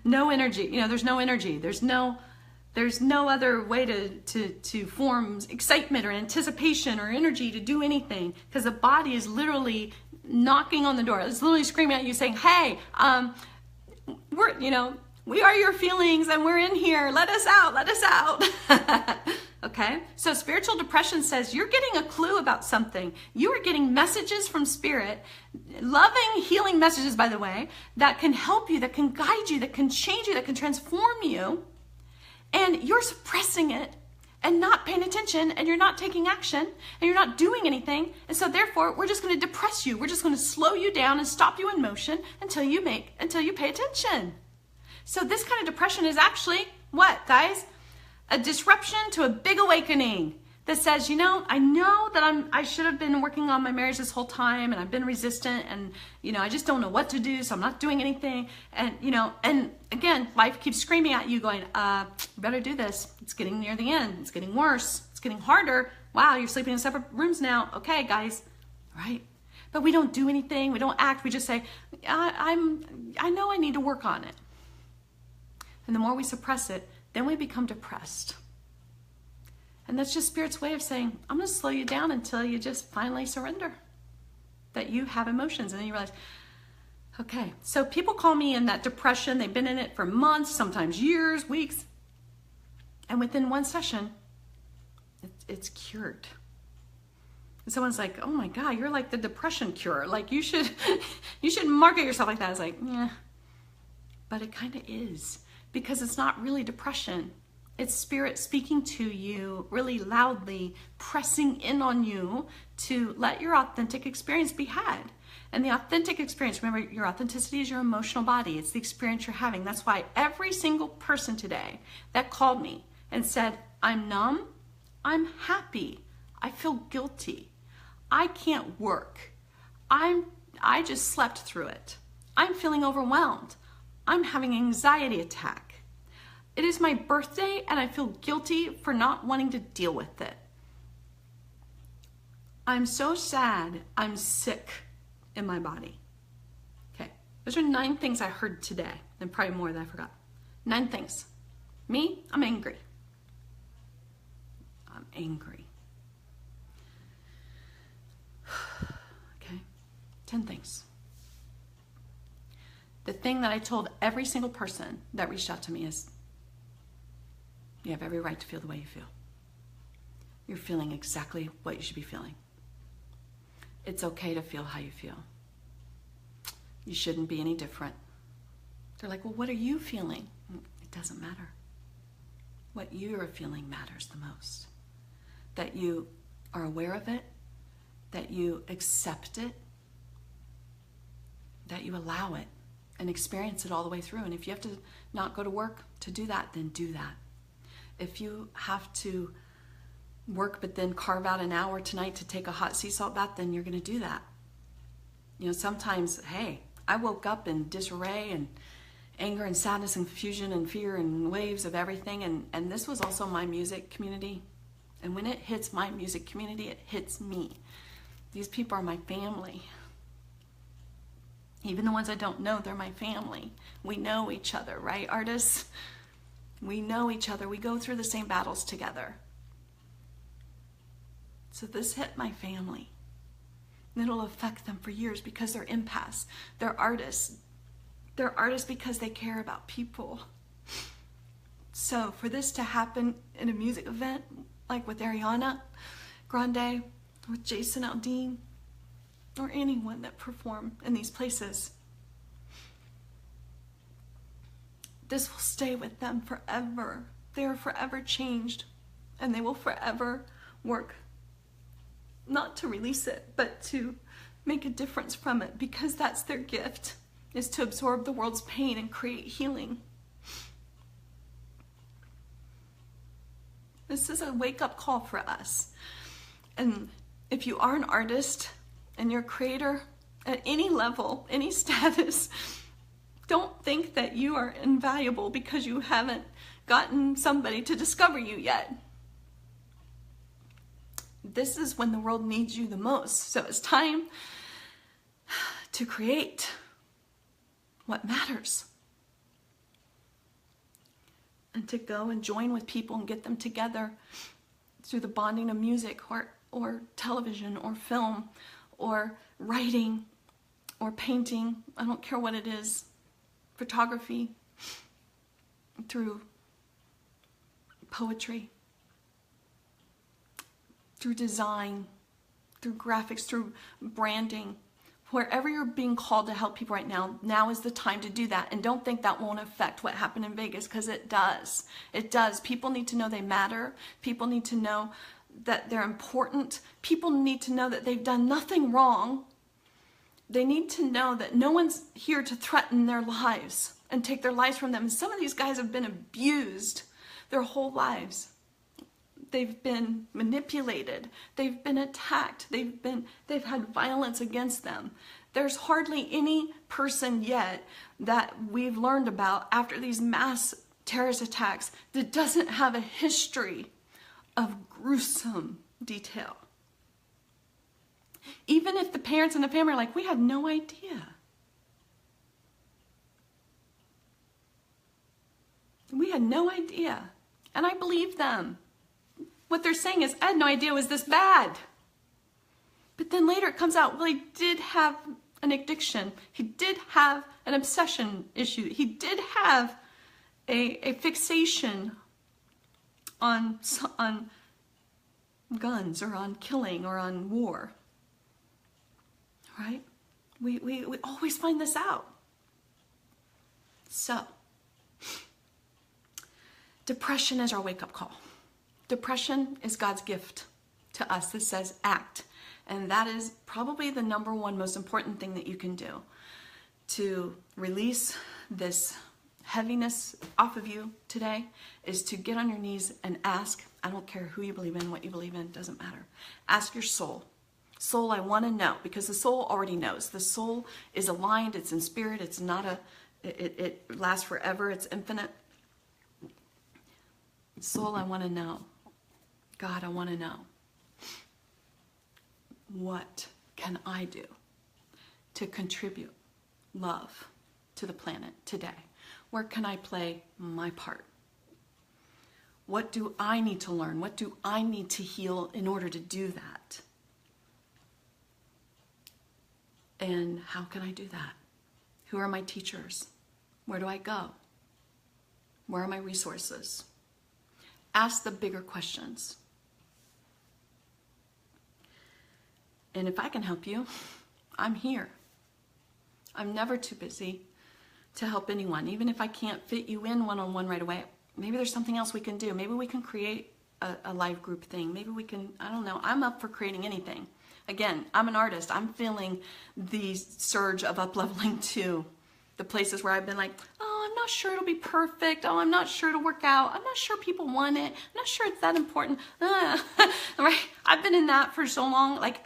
No energy. There's no energy. There's no other way to form excitement or anticipation or energy to do anything, because the body is literally knocking on the door. It's literally screaming at you saying, hey, we are your feelings and we're in here. Let us out, let us out. Okay? So spiritual depression says you're getting a clue about something. You are getting messages from spirit, loving, healing messages, by the way, that can help you, that can guide you, that can change you, that can transform you. And you're suppressing it and not paying attention, and you're not taking action, and you're not doing anything. And so therefore, we're just going to depress you. We're just going to slow you down and stop you in motion until you pay attention. So this kind of depression is actually what, guys? A disruption to a big awakening that says, I know that I should have been working on my marriage this whole time, and I've been resistant, and I just don't know what to do, so I'm not doing anything. And and again, life keeps screaming at you, going, you better do this. It's getting near the end. It's getting worse. It's getting harder. Wow, you're sleeping in separate rooms now. Okay, guys, right? But we don't do anything. We don't act. We just say, I know I need to work on it. And the more we suppress it, then we become depressed. And that's just Spirit's way of saying, I'm going to slow you down until you just finally surrender that you have emotions. And then you realize, okay, so people call me in that depression. They've been in it for months, sometimes years, weeks. And within one session, it's cured. And someone's like, oh my God, you're like the depression cure. Like you should market yourself like that. It's like, yeah, but it kind of is, because it's not really depression. It's Spirit speaking to you really loudly, pressing in on you to let your authentic experience be had. And the authentic experience, remember, your authenticity is your emotional body. It's the experience you're having. That's why every single person today that called me and said, I'm numb, I'm happy, I feel guilty, I can't work, I just slept through it, I'm feeling overwhelmed, I'm having an anxiety attack, it is my birthday and I feel guilty for not wanting to deal with it, I'm so sad, I'm sick in my body. Okay, those are 9 things I heard today, and probably more that I forgot. 9 things. Me, I'm angry. I'm angry. Okay, 10 things. The thing that I told every single person that reached out to me is, you have every right to feel the way you feel. You're feeling exactly what you should be feeling. It's okay to feel how you feel. You shouldn't be any different. They're like, well, what are you feeling? It doesn't matter. What you are feeling matters the most. That you are aware of it, that you accept it, that you allow it and experience it all the way through. And if you have to not go to work to do that, then do that. If you have to work but then carve out an hour tonight to take a hot sea salt bath, then you're going to do that. You know, sometimes, hey, I woke up in disarray and anger and sadness and confusion and fear and waves of everything, and this was also my music community. And when it hits my music community, it hits me. These people are my family. Even the ones I don't know, they're my family. We know each other, right, artists? We know each other. We go through the same battles together. So this hit my family. And it'll affect them for years because they're empaths. They're artists. They're artists because they care about people. So for this to happen in a music event, like with Ariana Grande, with Jason Aldean, or anyone that perform in these places, this will stay with them forever. They are forever changed, and they will forever work not to release it, but to make a difference from it, because that's their gift, is to absorb the world's pain and create healing. This is a wake-up call for us. And if you are an artist and you're a creator at any level, any status, don't think that you are invaluable because you haven't gotten somebody to discover you yet. This is when the world needs you the most. So it's time to create what matters. And to go and join with people and get them together through the bonding of music or television or film or writing or painting. I don't care what it is. Photography, through poetry, through design, through graphics, through branding. Wherever you're being called to help people right now, now is the time to do that. And don't think that won't affect what happened in Vegas, because it does. It does. People need to know they matter. People need to know that they're important. People need to know that they've done nothing wrong. They need to know that no one's here to threaten their lives and take their lives from them. And some of these guys have been abused their whole lives. They've been manipulated. They've been attacked. They've had violence against them. There's hardly any person yet that we've learned about after these mass terrorist attacks that doesn't have a history of gruesome detail. Even if the parents and the family are like, we had no idea. We had no idea. And I believe them. What they're saying is, I had no idea it was this bad. But then later it comes out, well, he did have an addiction. He did have an obsession issue. He did have a fixation on guns or on killing or on war. Right? We always find this out. So, depression is our wake-up call. Depression is God's gift to us that says act. And that is probably the number one most important thing that you can do to release this heaviness off of you today, is to get on your knees and ask. I don't care who you believe in, what you believe in, doesn't matter. Ask your soul. Soul, I want to know, because the soul already knows. The soul is aligned, it's in spirit, it's not it lasts forever, it's infinite. Soul, I want to know. God, I want to know. What can I do to contribute love to the planet today? Where can I play my part? What do I need to learn? What do I need to heal in order to do that? And how can I do that? Who are my teachers? Where do I go? Where are my resources? Ask the bigger questions. And if I can help you, I'm here. I'm never too busy to help anyone. Even if I can't fit you in one-on-one right away, maybe there's something else we can do. Maybe we can create a live group thing. Maybe we can, I don't know. I'm up for creating anything. Again, I'm an artist. I'm feeling the surge of up-leveling to the places where I've been like, oh, I'm not sure it'll be perfect. Oh, I'm not sure it'll work out. I'm not sure people want it. I'm not sure it's that important. Right? I've been in that for so long. Like,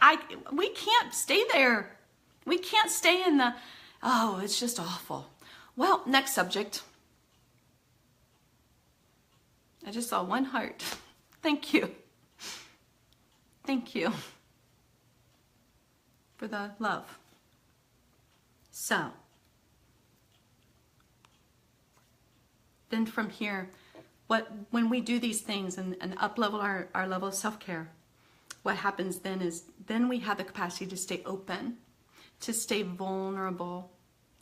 we can't stay there. We can't stay in the, oh, it's just awful. Well, next subject. I just saw one heart. Thank you. Thank you for the love. So, then from here, when we do these things and up-level our level of self-care, what happens then is, then we have the capacity to stay open, to stay vulnerable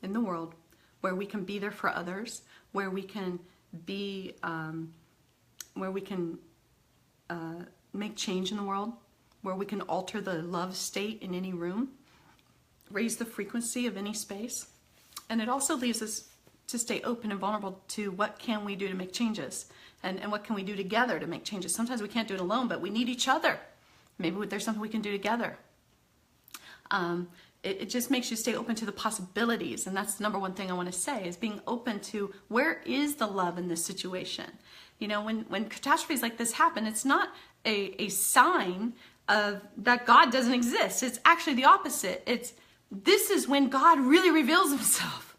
in the world, where we can be there for others, where we can be, make change in the world, where we can alter the love state in any room, raise the frequency of any space. And it also leaves us to stay open and vulnerable to what can we do to make changes, and what can we do together to make changes. Sometimes we can't do it alone, but we need each other. Maybe there's something we can do together. It just makes you stay open to the possibilities, and that's the number one thing I want to say, is being open to where is the love in this situation. You know, when catastrophes like this happen, it's not a sign of that God doesn't exist. It's actually the opposite. This is when God really reveals himself.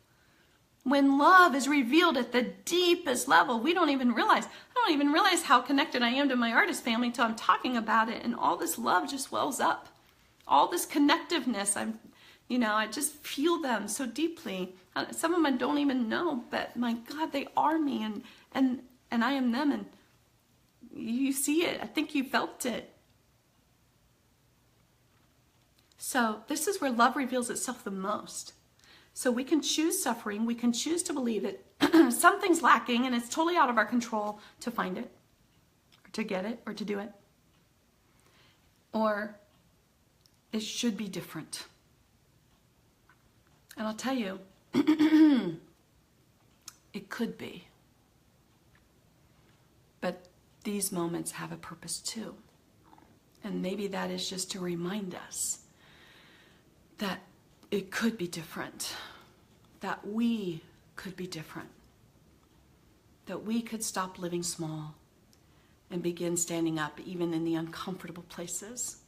When love is revealed at the deepest level, we don't even realize. I don't even realize how connected I am to my artist family until I'm talking about it, and all this love just wells up. All this connectiveness, I just feel them so deeply. Some of them I don't even know, but my God, they are me, and I am them, and you see it. I think you felt it. So this is where love reveals itself the most. So we can choose suffering. We can choose to believe that something's lacking and it's totally out of our control to find it, or to get it, or to do it. Or it should be different. And I'll tell you, it could be. But these moments have a purpose too. And maybe that is just to remind us that it could be different, that we could be different, that we could stop living small and begin standing up even in the uncomfortable places,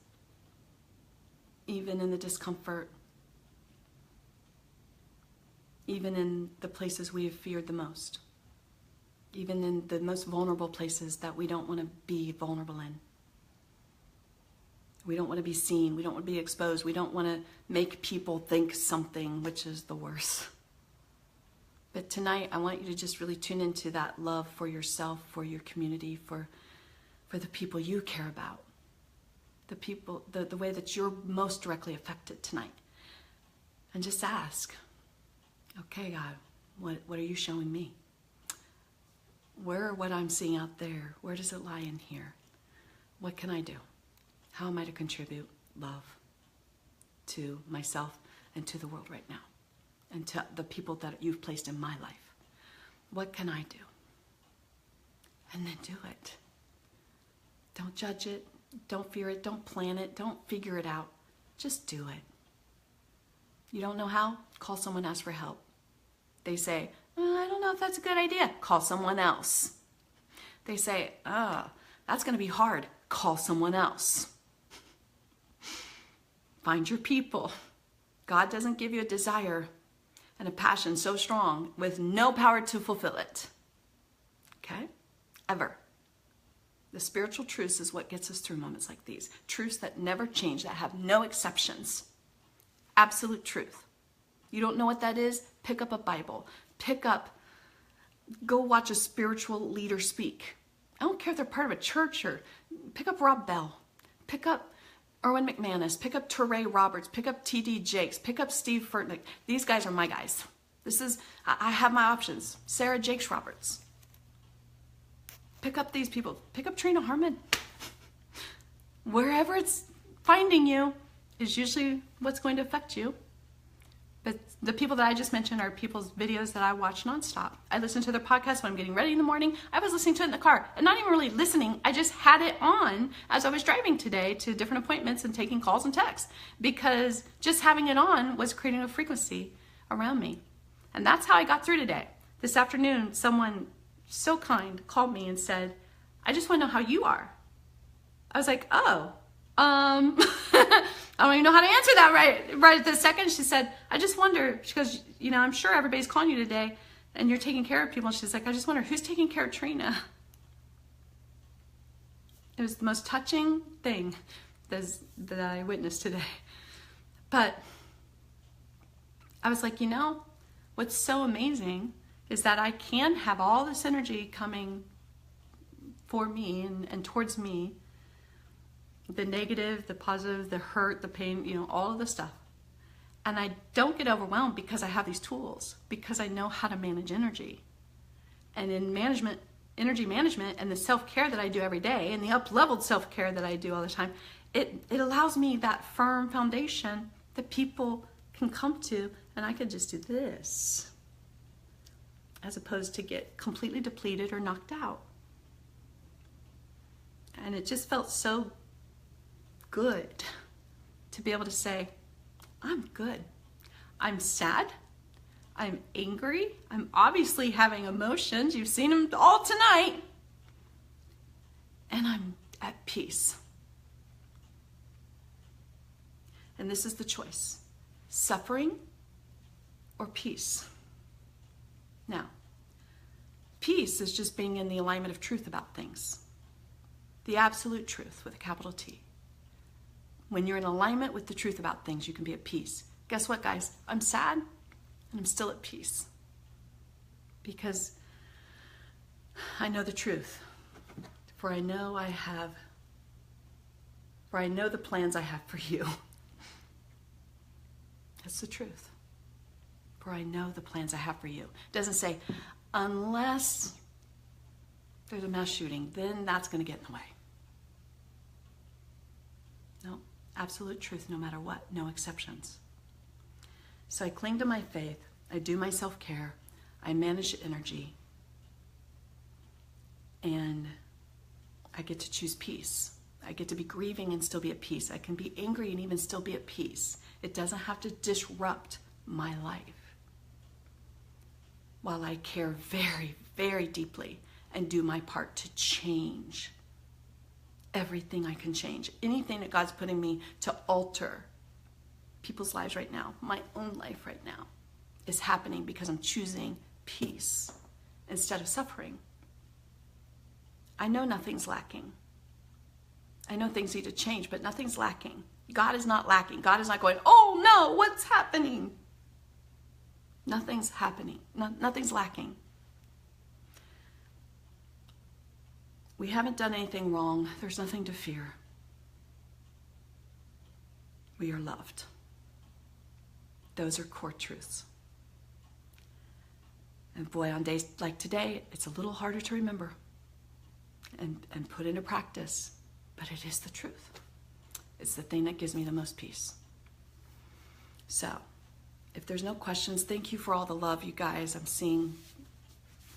even in the discomfort, even in the places we have feared the most, even in the most vulnerable places that we don't want to be vulnerable in. We don't want to be seen. We don't want to be exposed. We don't want to make people think something, which is the worst. But tonight, I want you to just really tune into that love for yourself, for your community, for the people you care about, the people, the way that you're most directly affected tonight. And just ask, okay, God, what are you showing me? What I'm seeing out there, where does it lie in here? What can I do? How am I to contribute love to myself and to the world right now? And to the people that you've placed in my life? What can I do? And then do it. Don't judge it. Don't fear it. Don't plan it. Don't figure it out. Just do it. You don't know how? Call someone, ask for help. They say, I don't know if that's a good idea. Call someone else. They say, that's going to be hard. Call someone else. Find your people. God doesn't give you a desire and a passion so strong with no power to fulfill it. Okay? Ever. The spiritual truths is what gets us through moments like these. Truths that never change, that have no exceptions. Absolute truth. You don't know what that is? Pick up a Bible. Go watch a spiritual leader speak. I don't care if they're part of a church, or pick up Rob Bell. Pick up Erwin McManus. Pick up Teray Roberts. Pick up T.D. Jakes. Pick up Steve Furtick. These guys are my guys. I have my options. Sarah Jakes Roberts. Pick up these people. Pick up Trina Harmon. Wherever it's finding you is usually what's going to affect you. But the people that I just mentioned are people's videos that I watch nonstop. I listen to their podcasts when I'm getting ready in the morning. I was listening to it in the car, and not even really listening. I just had it on as I was driving today to different appointments and taking calls and texts, because just having it on was creating a frequency around me. And that's how I got through today. This afternoon, someone so kind called me and said, I just want to know how you are. I was like, I don't even know how to answer that right at this second. She said, I just wonder, she goes, I'm sure everybody's calling you today and you're taking care of people. She's like, I just wonder who's taking care of Trina. It was the most touching thing that I witnessed today. But I was like, what's so amazing is that I can have all this energy coming for me and towards me. The negative, the positive, the hurt, the pain, all of the stuff. And I don't get overwhelmed because I have these tools, because I know how to manage energy. And in energy management and the self-care that I do every day, and the up-leveled self-care that I do all the time, it allows me that firm foundation that people can come to, and I could just do this, as opposed to get completely depleted or knocked out. And it just felt so good to be able to say, I'm good. I'm sad. I'm angry. I'm obviously having emotions. You've seen them all tonight. And I'm at peace. And this is the choice: suffering or peace. Now, peace is just being in the alignment of truth about things. The absolute truth with a capital T. When you're in alignment with the truth about things, you can be at peace. Guess what, guys? I'm sad, and I'm still at peace. Because I know the truth. For I know the plans I have for you. That's the truth. For I know the plans I have for you. It doesn't say, unless there's a mass shooting, then that's going to get in the way. No. Absolute truth, no matter what, no exceptions. So I cling to my faith, I do my self-care, I manage energy, and I get to choose peace. I get to be grieving and still be at peace. I can be angry and even still be at peace. It doesn't have to disrupt my life. While I care very, very deeply and do my part to change everything I can change. Anything that God's putting me to alter people's lives right now, my own life right now, is happening because I'm choosing peace instead of suffering. I know nothing's lacking. I know things need to change, but nothing's lacking. God is not lacking. God is not going, oh no, what's happening? Nothing's happening. Nothing's lacking. We haven't done anything wrong. There's nothing to fear. We are loved. Those are core truths. And boy, on days like today, it's a little harder to remember and put into practice, but it is the truth. It's the thing that gives me the most peace. So, if there's no questions, thank you for all the love, you guys. I'm seeing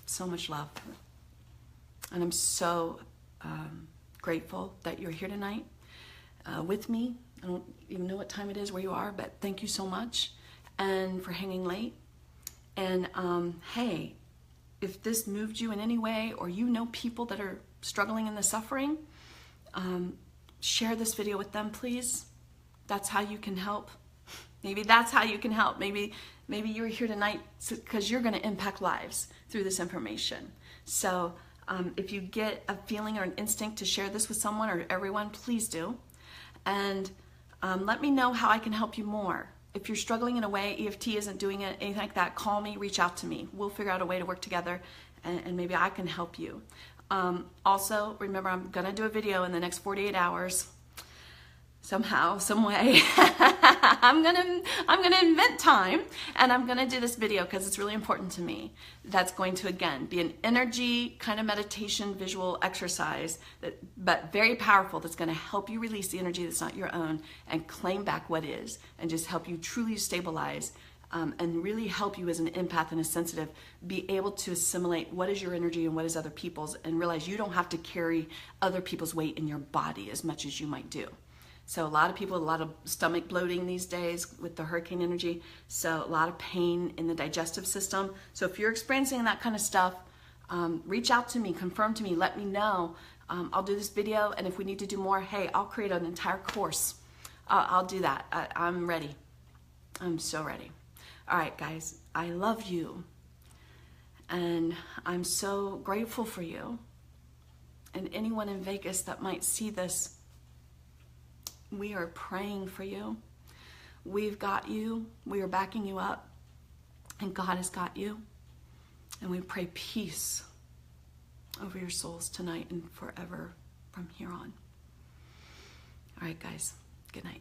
so much love. And I'm so grateful that you're here tonight with me. I don't even know what time it is where you are, but thank you so much, and for hanging late. And hey, if this moved you in any way, or you know people that are struggling in the suffering, share this video with them, please. That's how you can help. Maybe that's how you can help. Maybe you're here tonight because you're going to impact lives through this information. So if you get a feeling or an instinct to share this with someone or everyone, please do. And let me know how I can help you more. If you're struggling in a way, EFT isn't doing it, anything like that, call me, reach out to me. We'll figure out a way to work together, and maybe I can help you. Also, remember, I'm going to do a video in the next 48 hours. Somehow, some way. I'm gonna invent time, and I'm gonna do this video because it's really important to me. That's going to, again, be an energy kind of meditation visual exercise, but very powerful, that's gonna help you release the energy that's not your own and claim back what is, and just help you truly stabilize and really help you as an empath and a sensitive be able to assimilate what is your energy and what is other people's, and realize you don't have to carry other people's weight in your body as much as you might do. So a lot of people, a lot of stomach bloating these days with the hurricane energy. So a lot of pain in the digestive system. So if you're experiencing that kind of stuff, reach out to me, confirm to me, let me know. I'll do this video, and if we need to do more, hey, I'll create an entire course. I'll do that. I'm ready. I'm so ready. All right, guys, I love you. And I'm so grateful for you. And anyone in Vegas that might see this, we are praying for you. We've got you. We are backing you up. And God has got you. And we pray peace over your souls tonight and forever from here on. All right, guys. Good night.